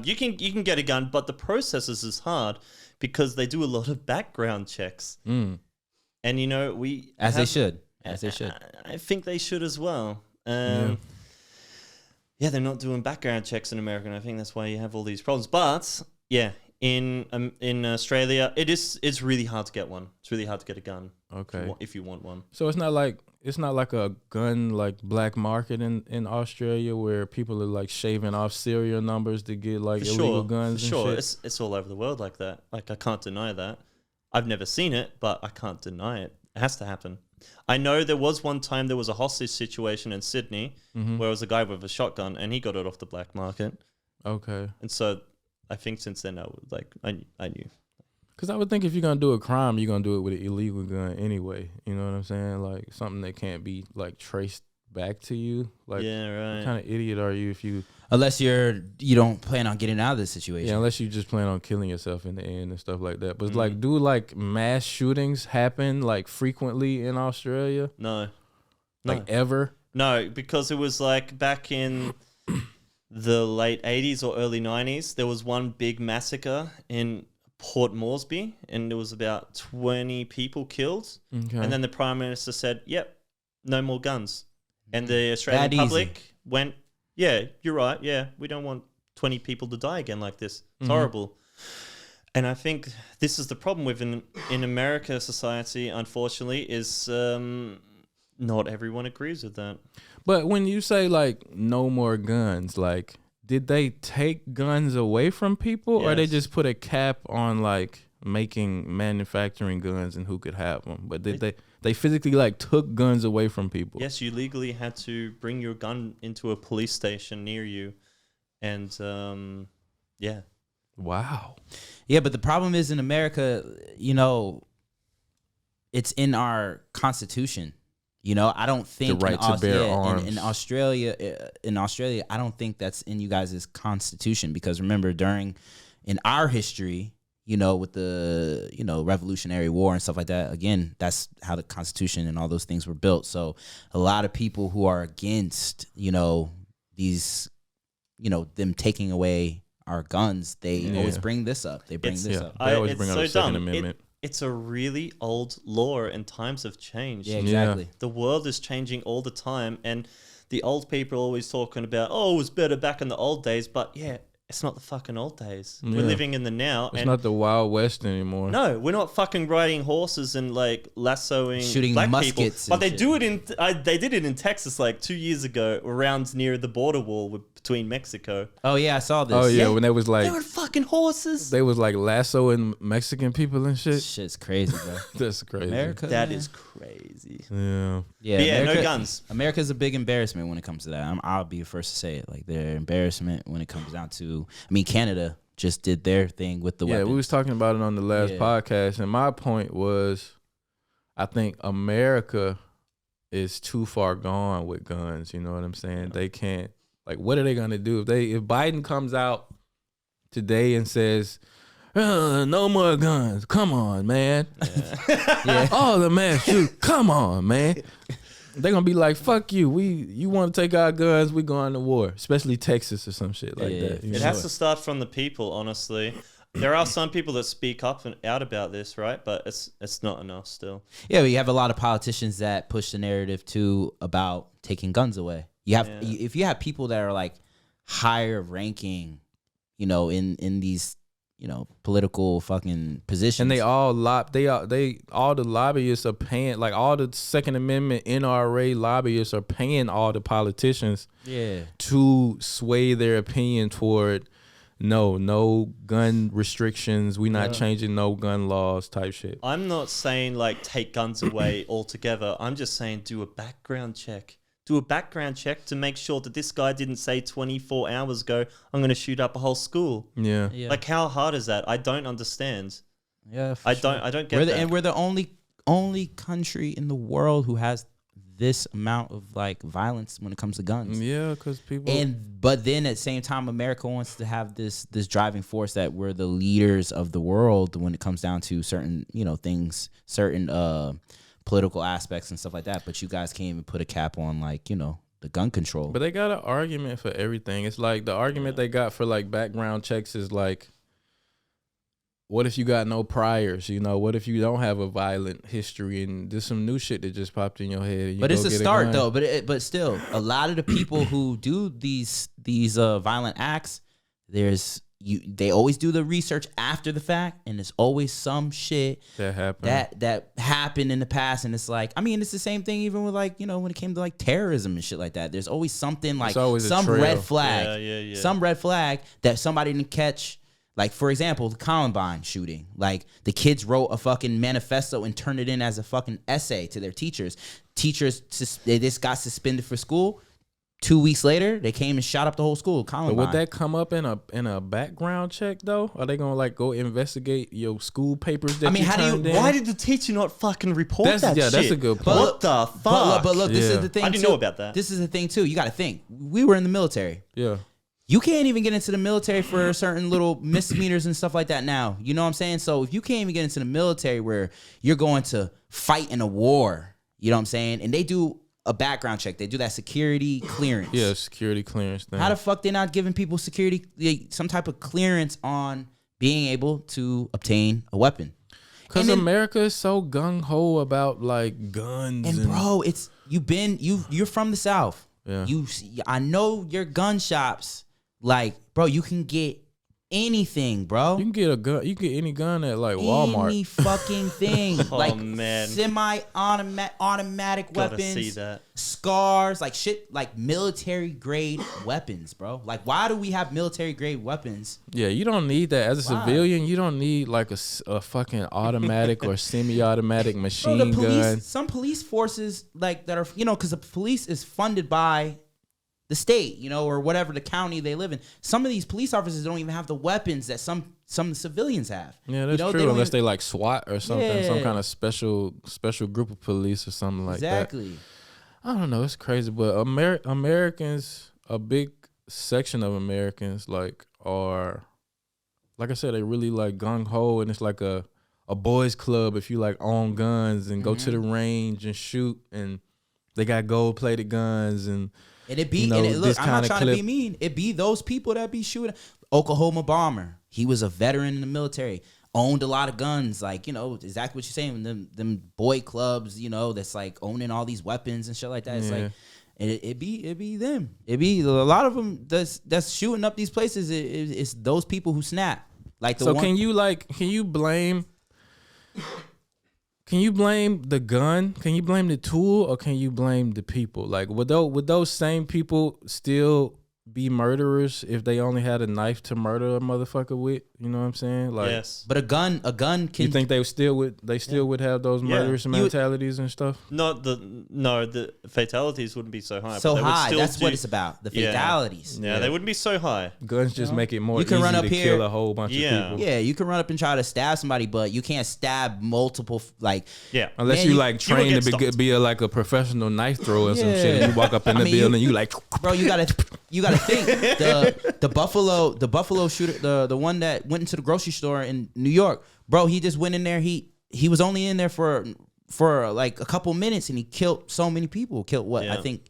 you can get a gun, but the process is hard because they do a lot of background checks, and you know As they have- should. As they should. I think they should as well. Yeah. Yeah, they're not doing background checks in America, and I think that's why you have all these problems. But yeah, in Australia, it's really hard to get one. It's really hard to get a gun. Okay. If you want one. So it's not like a gun like black market in Australia where people are like shaving off serial numbers to get like illegal guns and sure. shit. It's all over the world like that. Like I can't deny that. I've never seen it, but I can't deny it. It has to happen. I know there was one time there was a hostage situation in Sydney where it was a guy with a shotgun and he got it off the black market. Okay. And so I think since then I knew. Because I would think if you're going to do a crime, you're going to do it with an illegal gun anyway. You know what I'm saying? Like something that can't be like traced back to you. Like, yeah, right. what kind of idiot are you if you... Unless you don't plan on getting out of this situation. Yeah, unless you just plan on killing yourself in the end and stuff like that. But like, do like mass shootings happen like frequently in Australia? No. Like ever? No, because it was like back in the late 80s or early 90s, there was one big massacre in Port Moresby and there was about 20 people killed. Okay. And then the Prime Minister said, yep, no more guns. And the Australian That public went, yeah, you're right. Yeah, we don't want 20 people to die again like this. It's horrible. And I think this is the problem with in America society, unfortunately, is not everyone agrees with that. But when you say like no more guns, like did they take guns away from people or they Yes. just put a cap on like manufacturing guns and who could have them? But did they physically like took guns away from people? Yes, you legally had to bring your gun into a police station near you. And yeah. Wow. Yeah, but the problem is in America, it's in our Constitution. I don't think The right to bear arms. in Australia, I don't think that's in you guys' Constitution because remember in our history, with the Revolutionary War and stuff like that. Again, that's how the Constitution and all those things were built. So a lot of people who are against these them taking away our guns, they always bring this up. They bring this up. They always bring it's up so the Second dumb. Amendment. It's a really old law and times have changed. Yeah, exactly. The world is changing all the time, and the old people are always talking about, oh, it was better back in the old days, but yeah, it's not the fucking old days. Yeah. We're living in the now. It's not the Wild West anymore. No, we're not fucking riding horses and like lassoing Shooting black muskets people. But and they shit. do it they did it in Texas like 2 years ago, around near the border wall between Mexico. Oh yeah, I saw this. Oh yeah, when they was like They were fucking horses. they was like lassoing Mexican people and shit. Shit's crazy, bro. That's crazy. America, That man. is crazy. Yeah. Yeah, But yeah, America, no guns. America's a big embarrassment when it comes to that. I'll be the first to say it. Like they're embarrassment when it comes down to. I mean, Canada just did their thing with the Yeah, weapons. we was talking about it on the last Yeah. podcast, and my point was, I think America is too far gone with guns. You know what I'm saying? They can't. Like, what are they gonna do if Biden comes out today and says, "No more guns"? Come on, man. Yeah. All the mass shoot. Come on, man. They're gonna be like, "Fuck you. You want to take our guns? We going to war." Especially Texas or some shit like Yeah. that. You It know? has to start from the people, honestly. There are some people that speak up and out about this, right? But it's not enough still. Yeah, but you have a lot of politicians that push the narrative too about taking guns away. You have if you have people that are like higher ranking, in these political fucking positions, And they all all the lobbyists are paying, like all the Second Amendment NRA lobbyists are paying all the politicians to sway their opinion toward no gun restrictions. We not changing no gun laws type shit. I'm not saying like take guns away altogether. I'm just saying do a background check. Do a background check to make sure that this guy didn't say 24 hours ago, I'm going to shoot up a whole school. Yeah. Like, how hard is that? I don't understand. Yeah, I don't get that. And we're the only country in the world who has this amount of like violence when it comes to guns. Yeah, because people. But then at the same time, America wants to have this driving force that we're the leaders of the world when it comes down to certain things, certain political aspects and stuff like that. But you guys can't even put a cap on like the gun control. But they got an argument for everything. It's like the argument they got for like background checks is like, what if you got no priors? You know, what if you don't have a violent history and there's some new shit that just popped in your head? And you But it's go a get start gun? though. But still, a lot of the people who do these violent acts, they always do the research after the fact, and there's always some shit That happened. that happened in the past, and it's like, I mean, it's the same thing even with like, you know, when it came to like terrorism and shit like that. There's always something like always a some trail. red flag, Yeah. some red flag that somebody didn't catch. Like, for example, the Columbine shooting. Like, the kids wrote a fucking manifesto and turned it in as a fucking essay to their teachers. They just got suspended for school. 2 weeks later, they came and shot up the whole school. But Columbine. would that come up in a background check though? Are they gonna like go investigate your school papers that I mean, you how do you- turned in? Why did the teacher not fucking report That's- that yeah, shit? that's a good point. What the fuck? But look, this Yeah. is the thing. I didn't too. know about that. This is the thing too. You got to think. We were in the military. Yeah. You can't even get into the military for certain little misdemeanors and stuff like that now. You know what I'm saying? So if you can't even get into the military where you're going to fight in a war, you know what I'm saying? And they do a background check. They do that security clearance. Yeah, security clearance thing. How the fuck they not giving people security, some type of clearance on being able to obtain a weapon? Because And then- America is so gung ho about like guns And bro, it's you're from the South. Yeah. I know your gun shops. Like, bro, you can get anything, bro. you can get a gun. You can get any gun at like Walmart. Any fucking thing. Oh, like man. automatic Gotta weapons. see that. Scars, like shit, like military grade weapons, bro. Like, why do we have military grade weapons? Yeah, you don't need that as a Why? civilian. You don't need like a fucking automatic or semi-automatic Bro, machine the police, gun. some police forces like that are, you know, because the police is funded by the state, you know, or whatever the county they live in. Some of these police officers don't even have the weapons that some civilians have. Yeah, that's you know, true. don't Unless even- they like SWAT or something, some Yeah. kind of special group of police or something like that. exactly. I don't know. It's crazy, but Americans, a big section of Americans, like are, like I said, they really like gung ho, and it's like a boys club if you like own guns and go to the range and shoot, and they got gold plated guns and. And it be, You know, and it, look, this I'm not kinda trying to be clip- mean. It be those people that be shooting. Oklahoma bomber. He was a veteran in the military. Owned a lot of guns. Like, you know, exactly what you're saying. Them boy clubs, you know, that's like owning all these weapons and shit like that. It's Yeah. like, it be them. It be a lot of them that's shooting up these places. It's those people who snap. Like the So one, can you blame the gun? Can you blame the tool, or can you blame the people? Like would those same people still be murderers if they only had a knife to murder a motherfucker with? You know what I'm saying? Like, Yes. but a gun can. you think they still would have those murderous You would- mentalities and stuff? The fatalities wouldn't be so high. so but they would high. still That's do- what it's about. The Yeah. fatalities. Yeah, they wouldn't be so high. Guns just make it more You can easy run up to here- kill a whole bunch Yeah. of people. Yeah, you can run up and try to stab somebody, but you can't stab multiple. Like, Yeah. Unless Man, you you- like you train would to get be, stopped. be like a professional knife thrower or some shit. Yeah. And you walk up in I the mean, building, you like, bro, you gotta think the Buffalo shooter, the one that went into the grocery store in New York, bro. He just went in there. He was only in there for like a couple minutes, and he killed so many people. Killed what? Yeah. I think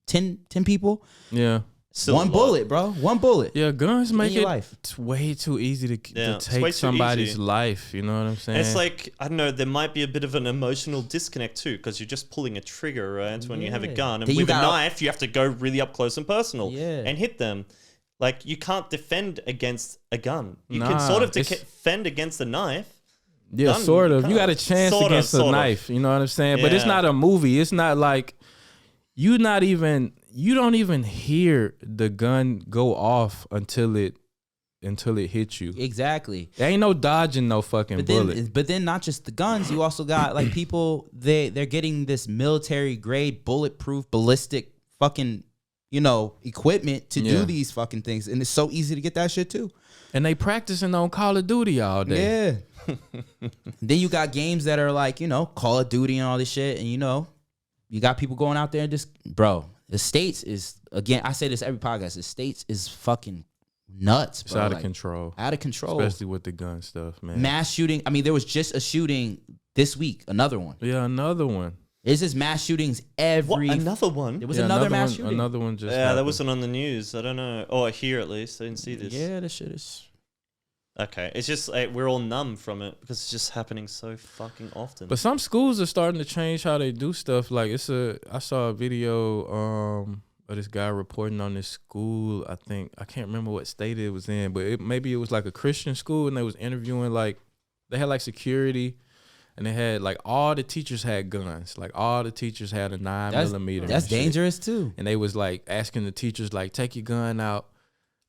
10 people. yeah. Still One a lot. bullet, bro. One bullet. Yeah, guns make your it life. it's way too easy Yeah, to it's way take too somebody's easy. life. You know what I'm saying? And it's like, I don't know, there might be a bit of an emotional disconnect too, because you're just pulling a trigger, right? When you have a Yeah. gun. And Then you with a gotta- knife, you have to go really up close and personal Yeah. and hit them. Like, you can't defend against a gun. You Nah, can sort of it's- defend against a knife. yeah, gun, sort you of. You got a can't. chance Sort of, against a sort of. knife. You know what I'm saying? But it's Yeah. not a movie. It's not like you don't even hear the gun go off until it hits you. Exactly. There ain't no dodging no fucking bullet. But then not just the guns, you also got like people they're getting this military grade bulletproof ballistic fucking, you know, equipment to Yeah. do these fucking things, and it's so easy to get that shit too. And they practicing on Call of Duty all day. Yeah. Then you got games that are like, you know, Call of Duty and all this shit, and you know, you got people going out there and just, bro, the States is, again, I say this every podcast, the States is fucking nuts, It's bro. out of Like, control. Out of control. Especially with the gun stuff, man. Mass shooting. I mean, there was just a shooting this week, another one. Yeah, another one. There's just mass shootings What? every. Another one? There was Yeah, another mass one, shooting. Another one just Yeah, that happened. wasn't on the news. I don't know. Oh, here at least. I didn't see this. Yeah, this shit is. Okay, it's just like we're all numb from it because it's just happening so fucking often. But some schools are starting to change how they do stuff. Like I saw a video of this guy reporting on this school. I can't remember what state it was in, but maybe it was like a Christian school, and they was interviewing like they had like security, and they had like all the teachers had guns. Like all the teachers had a 9mm. That's dangerous too. And they was like asking the teachers like, take your gun out.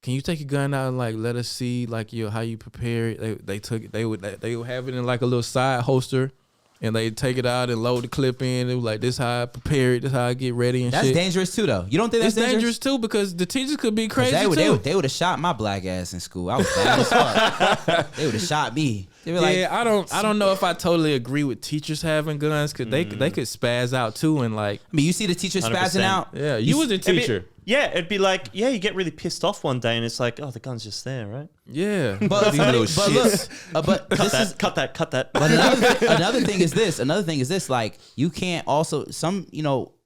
Can you take your gun out and like let us see like how you prepare it? They would have it in like a little side holster, and they take it out and load the clip in. It was like, this how I prepare it, this how I get ready and that's shit. That's dangerous too, though. You don't think that's dangerous too? Because the teachers could be crazy too. They would have shot my black ass in school. I was bad as fuck. They would have shot me. They were like, I don't know if I totally agree with teachers having guns, because they could spaz out too, and like. I mean, you see the teachers 100%. spazzing out. Yeah, you was a teacher. It'd be like, you get really pissed off one day, and it's like, oh, the gun's just there, right? Yeah, but look, cut that. But another thing is this. Like, you can't also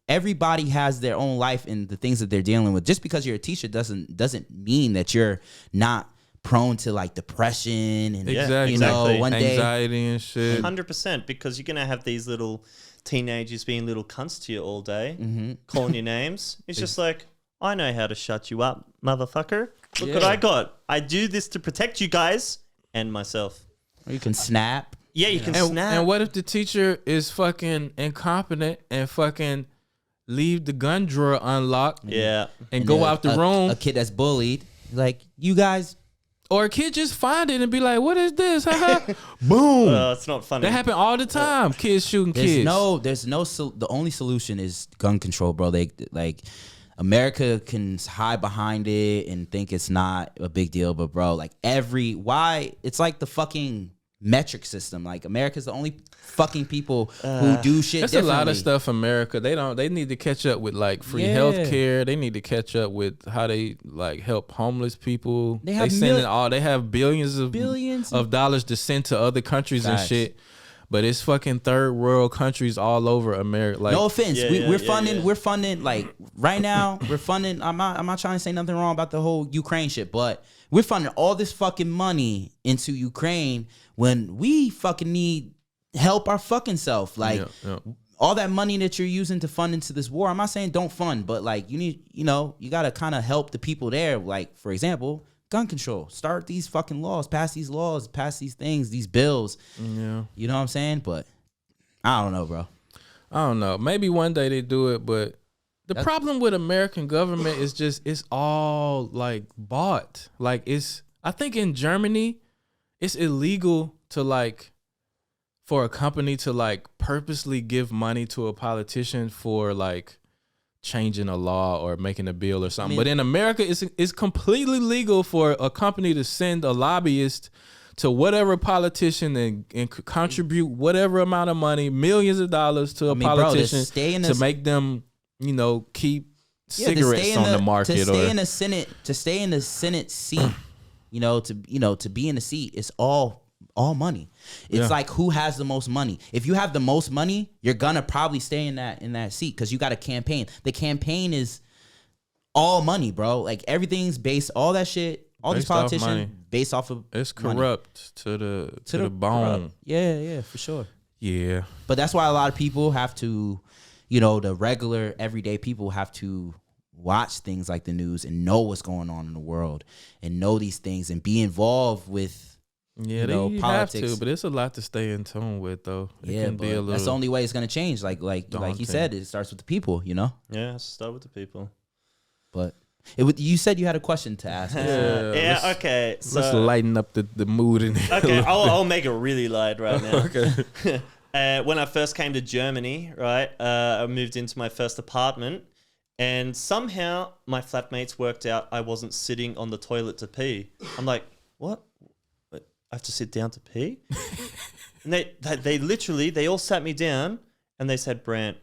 everybody has their own life and the things that they're dealing with. Just because you're a teacher doesn't mean that you're not prone to like depression and exactly. One day anxiety and shit. 100%, because you're gonna have these little teenagers being little cunts to you all day, calling you names. It's just like, I know how to shut you up, motherfucker. Look what I got. I do this to protect you guys and myself. Or you can snap. Yeah, you can snap. And what if the teacher is fucking incompetent and fucking leave the gun drawer unlocked? Yeah. And go out the room. A kid that's bullied, like, you guys. Or a kid just find it and be like, what is this? Boom. It's not funny. That happen all the time. Kids shooting kids. The only solution is gun control, bro. America can hide behind it and think it's not a big deal, but bro, like it's like the fucking metric system. Like, America's the only fucking people who do shit That's differently. a lot of stuff America. They need to catch up with like free health care. They need to catch up with how they like help homeless people. They have billions of dollars to send to other countries and shit. But it's fucking third world countries all over America. Like, no offense, we're funding like right now. We're funding. I'm not trying to say nothing wrong about the whole Ukraine shit, but we're funding all this fucking money into Ukraine when we fucking need help our fucking self. Like all that money that you're using to fund into this war. I'm not saying don't fund, but like you gotta kind of help the people there. Like, for example, gun control. Start these fucking laws. Pass these laws. Pass these things. These bills. Yeah. You know what I'm saying? But I don't know, bro. I don't know. Maybe one day they do it, but the problem with American government is just it's all like bought. Like, I think in Germany, it's illegal to like for a company to like purposely give money to a politician for like changing a law or making a bill or something. But in America, it's completely legal for a company to send a lobbyist to whatever politician and contribute whatever amount of money, millions of dollars to a politician to make them, keep cigarettes on the market. To stay in the Senate seat, to be in the seat, it's all money. It's like, who has the most money? If you have the most money, you're gonna probably stay in that seat because you got a campaign. The campaign is all money, bro. Like, everything's based, all that shit, all these politicians based off of it's money. Corrupt to the bone. Yeah, for sure. Yeah. But that's why a lot of people have to, the regular everyday people have to watch things like the news and know what's going on in the world and know these things and be involved with. Yeah, they politics. Have to, but it's a lot to stay in tune with, though. That's the only way it's gonna change. Like you said, it starts with the people. Yeah, start with the people. But you said you had a question to ask. Yeah. Okay. So let's lighten up the mood in here. Okay, I'll make it really light right now. Okay. When I first came to Germany, right, I moved into my first apartment, and somehow my flatmates worked out I wasn't sitting on the toilet to pee. I'm like, what? I have to sit down to pee? And they literally, they all sat me down and they said, Brant.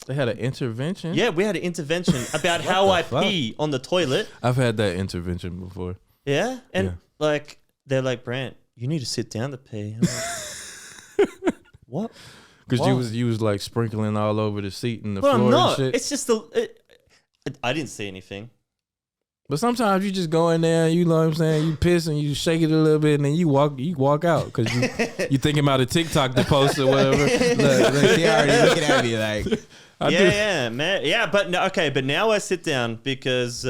They had an intervention? Yeah, we had an intervention about how I pee on the toilet. I've had that intervention before. Yeah? And they're like, Brant, you need to sit down to pee. I'm like, what? Because you was like sprinkling all over the seat and the floor I'm not. And shit. It's just I didn't see anything. But sometimes you just go in there, you know what I'm saying, you piss and you shake it a little bit and then you walk out because you thinking about a TikTok to post or whatever. Look, she already looking at me like. Yeah, man. Yeah, but but now I sit down because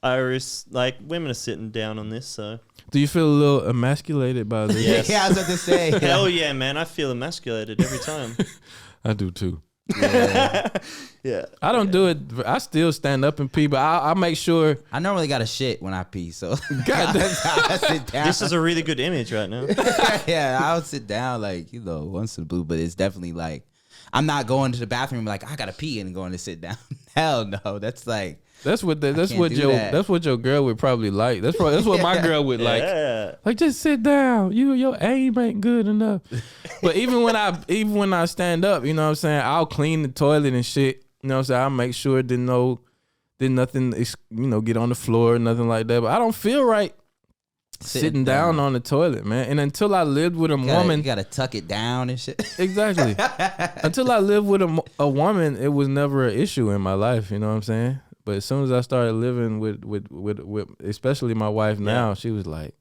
Iris, like, women are sitting down on this, so. Do you feel a little emasculated by this? Yes. Yeah, I was about to say. Hell yeah, man. I feel emasculated every time. I do too. Yeah. I don't do it. I still stand up and pee, but I make sure. I normally got a shit when I pee, so God, I sit down. This is a really good image right now. Yeah, I'll sit down like, once in a blue, but it's definitely like, I'm not going to the bathroom like, I gotta pee and going to sit down. Hell no. That's like, that's what your girl would probably like. That's what my girl would like. Yeah. Like, just sit down. Your aim ain't good enough. But even when I stand up, you know what I'm saying, I'll clean the toilet and shit. You know what I'm saying? I'll make sure did nothing get on the floor or nothing like that. But I don't feel right sitting down on the toilet, man. And until I lived with a woman, you gotta tuck it down and shit. Exactly. Until I lived with a woman, it was never an issue in my life. You know what I'm saying? But as soon as I started living with especially my wife now, she was like,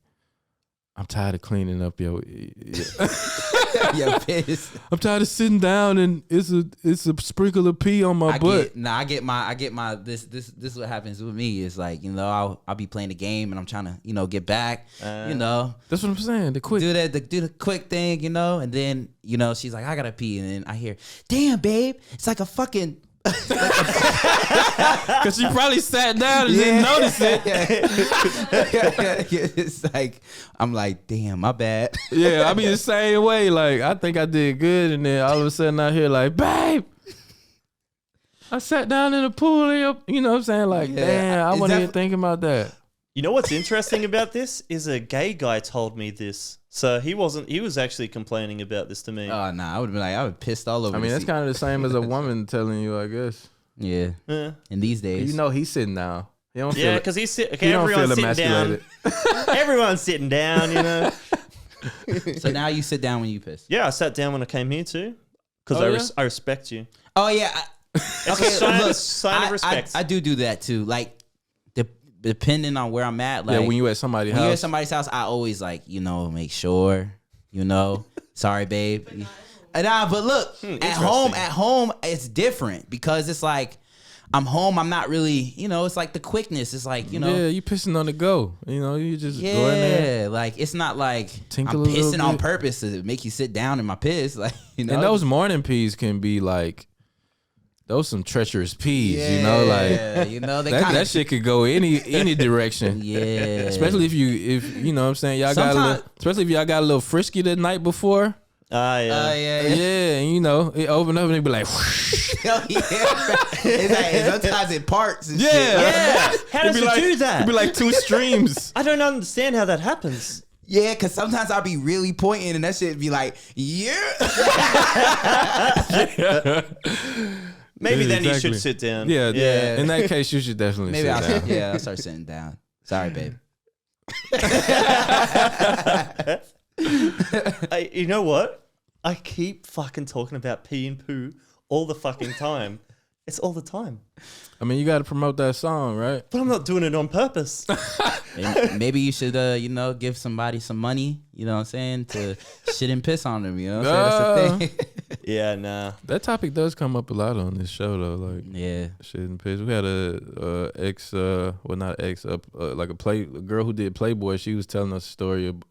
I'm tired of cleaning up your piss. I'm tired of sitting down and it's a sprinkle of pee on my butt. I get my this is what happens with me. Is like, I'll be playing the game and I'm trying to, get back. That's what I'm saying. The quick do the quick thing, and then, she's like, I gotta pee, and then I hear, damn babe, it's like a fucking because she probably sat down and didn't notice it. It's like, I'm like, damn, my bad. Yeah, I be the same way. Like, I think I did good, and then all of a sudden I hear like, babe, I sat down in the pool. You know what I'm saying? Like, damn, I wasn't even thinking about that. You know what's interesting about this is a gay guy told me this. So he was actually complaining about this to me. Oh, nah, I would have been like, I would pissed all over. I mean, that's kind of the same as a woman telling you, I guess. Yeah. In these days. He's sitting down. He don't yeah, because everyone's sitting down. Everyone's sitting down, So now you sit down when you piss. Yeah, I sat down when I came here too. Because I respect you. Oh, yeah. It's a sign of respect. I do that too. Like, depending on where I'm at, like, when you at somebody's house. When you're at somebody's house, I always like, make sure, sorry, babe. But look, at home, it's different because it's like, I'm home. I'm not really, it's like the quickness. It's like, Yeah, you pissing on the go. You just go in there. Yeah, like, it's not like Tinkle I'm pissing on purpose to make you sit down in my piss. Like, And those morning peas can be like, those some treacherous peas, they that shit could go any direction. Yeah, especially if you know what I'm saying, especially if y'all got a little frisky the night before. Yeah. And it open up and it be like, it's like sometimes it parts. And shit. How does it do that? It'd be like two streams. I don't understand how that happens. Yeah, because sometimes I'll be really pointing and that shit be like, Maybe then you should sit down. Yeah. In that case, you should definitely sit down. I'll start sitting down. Sorry, babe. You know what? I keep fucking talking about pee and poo all the fucking time. It's all the time. I mean, you got to promote that song, right? But I'm not doing it on purpose. Maybe you should, give somebody some money, you know what I'm saying, to shit and piss on them, you know what I'm saying? That's the thing. Yeah, nah. That topic does come up a lot on this show, though. Like, shit and piss. We had a girl who did Playboy. She was telling us a story of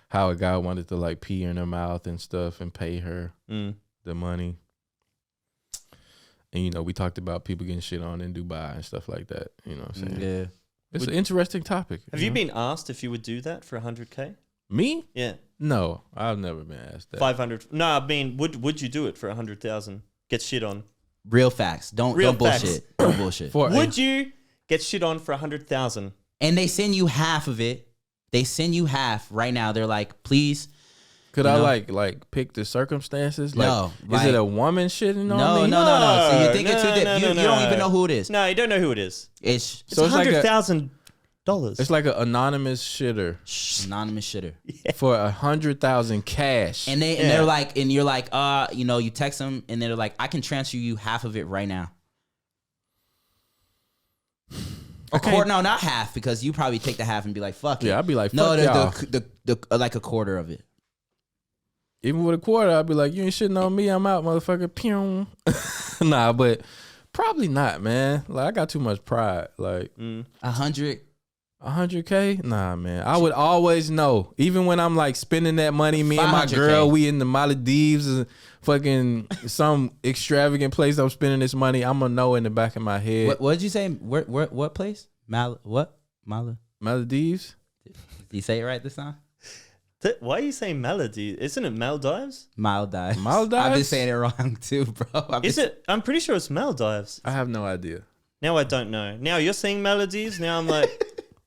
how a guy wanted to like pee in her mouth and stuff and pay her the money. And, we talked about people getting shit on in Dubai and stuff like that. You know what I'm saying? Yeah. It's an interesting topic. Have you been asked if you would do that for 100K? Me? Yeah. No, I've never been asked that. 500. No, I mean, would you do it for 100,000? Get shit on. Real facts. Don't bullshit. Don't bullshit. Would you get shit on for 100,000? And they send you half of it. They send you half right now. They're like, please. Could I like pick the circumstances? No. Is it a woman shitting on me? No. So you think it's too deep. You don't even know who it is. No, you don't know who it is. It's $100,000. It's like an anonymous shitter. Anonymous shitter. For 100,000 cash. And they're like, and you're like, you text them and they're like, I can transfer you half of it right now. A quarter? No, not half, because you probably take the half and be like, fuck it. Yeah, I'd be like, no, fuck the like a quarter of it. Even with a quarter, I'd be like, you ain't shitting on me. I'm out, motherfucker. Pew. Nah, but probably not, man. Like, I got too much pride. Like, 100K? Nah, man. I would always know. Even when I'm like spending that money, me and my girl, we in the Maldives, and fucking some extravagant place I'm spending this money, I'm gonna know in the back of my head. What did you say? What place? Maldives? Did you say it right this time? Why are you saying melody? Isn't it Maldives? Maldives. Maldives? I've been saying it wrong too, bro. Is it? I'm pretty sure it's Maldives. I have no idea. Now I don't know. Now you're saying melodies. Now I'm like,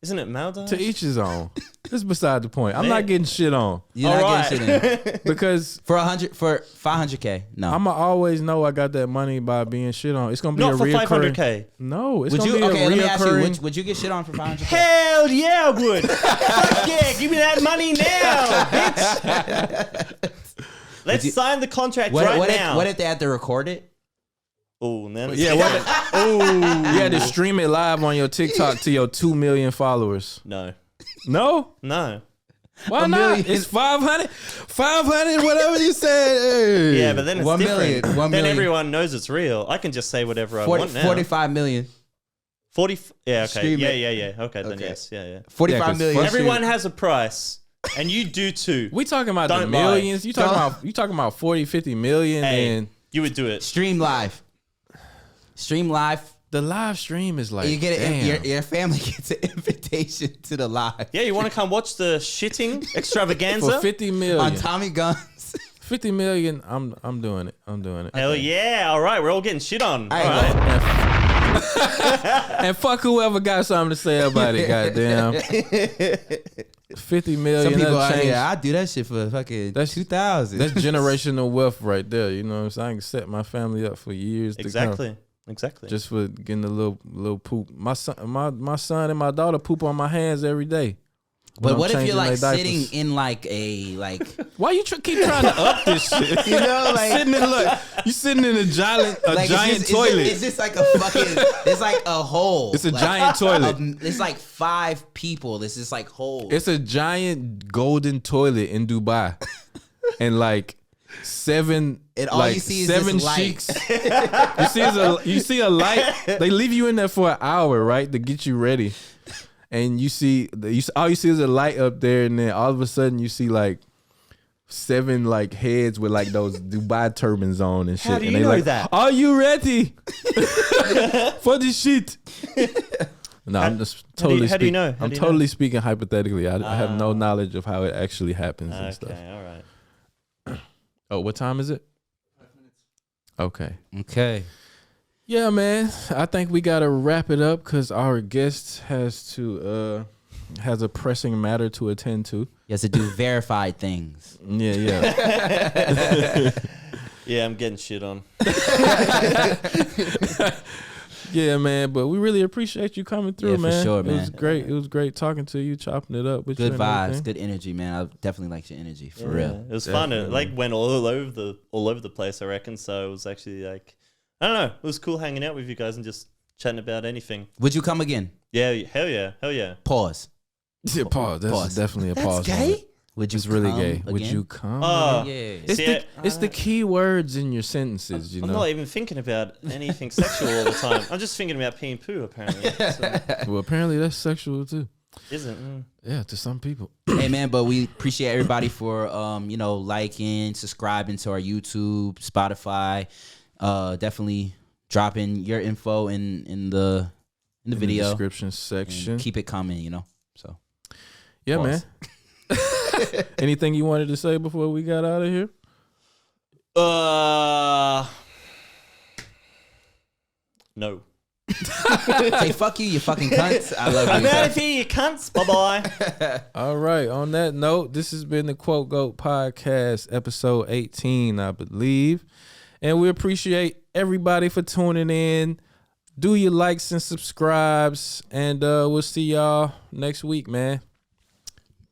isn't it Maldives? To each his own. That's beside the point. I'm not getting shit on. You're not getting shit in. Because for 500K, no. I'ma always know I got that money by being shit on. It's gonna be not a for reoccurring. 500K. No, it's Would gonna you? be a Okay, let me ask you. reoccurring. Would you get shit on for 500K? Hell yeah, I would. Fuck yeah, give me that money now, bitch. Let's sign the contract right now. What if they had to record it? Oh, man. Yeah, you had to stream it live on your TikTok to your 2 million followers. No. No? No. Why not? It's 500, whatever you said. Hey. Yeah, but then it's 1 million. different. 1 then million. everyone knows it's real. I can just say whatever I want now. 45 million. 40. Yeah, okay. Stream Yeah, it. yeah. Okay, then Okay. yes. Yeah. 45 million. Everyone has a price, and you do too. We talking about the Don't millions. lie. You talking about 40, 50 million, Hey, and you would do it. Stream live. the live stream is like, You get damn. your family gets an invitation to the live. Yeah, you want to come watch the shitting extravaganza? For 50 million. On Tommy Gunz. 50 million, I'm doing it. I'm doing it. Hell yeah! All right, we're all getting shit on. All Hey, right. And fuck whoever got something to say about it, goddamn. 50 million. Some people that'll out change. here, I do that shit for fucking 2,000. That's generational wealth right there. You know what I'm saying? I can set my family up for years to come. Exactly. Just for getting a little poop. My son and my daughter poop on my hands every day. But I'm what if changing you're like their sitting diapers. in like a Why you keep trying to up this shit? you know like you sitting in a giant it's toilet. It's just like a fucking. It's like a hole. It's a like, giant toilet. It's like 5 people. It's just like holes. It's a giant golden toilet in Dubai, and like 7. And all like you see is 7 this light. sheiks. you see a light. They leave you in there for an hour, right, to get you ready. And all you see is a light up there, and then all of a sudden you see like 7 like heads with like those Dubai turbans on and shit. How do you and they know like, that? Are you ready for the shit? No, I'm just totally. How do you know? I'm totally speaking hypothetically. I have no knowledge of how it actually happens and stuff. Okay, all right. Oh, what time is it? 5 minutes. Okay. Yeah, man. I think we gotta wrap it up because our guest has a pressing matter to attend to. You have to do verified things. Yeah. Yeah, I'm getting shit on. Yeah, man. But we really appreciate you coming through, Yeah, for man. sure, It was man. great. It was great talking to you, chopping it up with you. Good and vibes, everything. good energy, man. I definitely like your energy for Yeah, real. It was fun. It Definitely. like went all over the place, I reckon. So it was actually like, I don't know. It was cool hanging out with you guys and just chatting about anything. Would you come again? Yeah, hell yeah. Pause. Yeah, pause. That's Pause. definitely a That's pause. gay? moment. Would you It's really come gay. Would again? you come? Oh, Yeah. It's the key words in your sentences, you I'm know. not even thinking about anything sexual all the time. I'm just thinking about pee and poo, apparently. So, Well, apparently that's sexual too. isn't. Yeah, to some people. Hey man, but we appreciate everybody for liking, subscribing to our YouTube, Spotify. Definitely dropping your info in the In video. the description And section. keep it coming, So Yeah, Pause. man. Anything you wanted to say before we got out of here? No. say fuck you fucking cunts. I love I'm you. out of here, you cunts. Bye bye. All right. On that note, this has been the Quote Goat Podcast, episode 18, I believe. And we appreciate everybody for tuning in. Do your likes and subscribes. And we'll see y'all next week, man.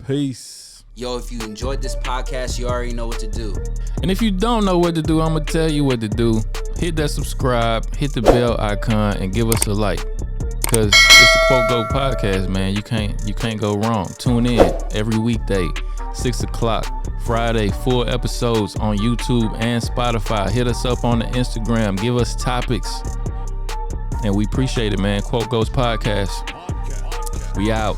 Peace. Yo, if you enjoyed this podcast, you already know what to do. And if you don't know what to do, I'm going to tell you what to do. Hit that subscribe, hit the bell icon, and give us a like. Because because it's the Quote Go podcast, man. You can't go wrong. Tune in every weekday, 6 o'clock. Friday, full episodes on YouTube and Spotify. Hit us up on the Instagram. Give us topics. And we appreciate it, man. Quote Goes Podcast. We out.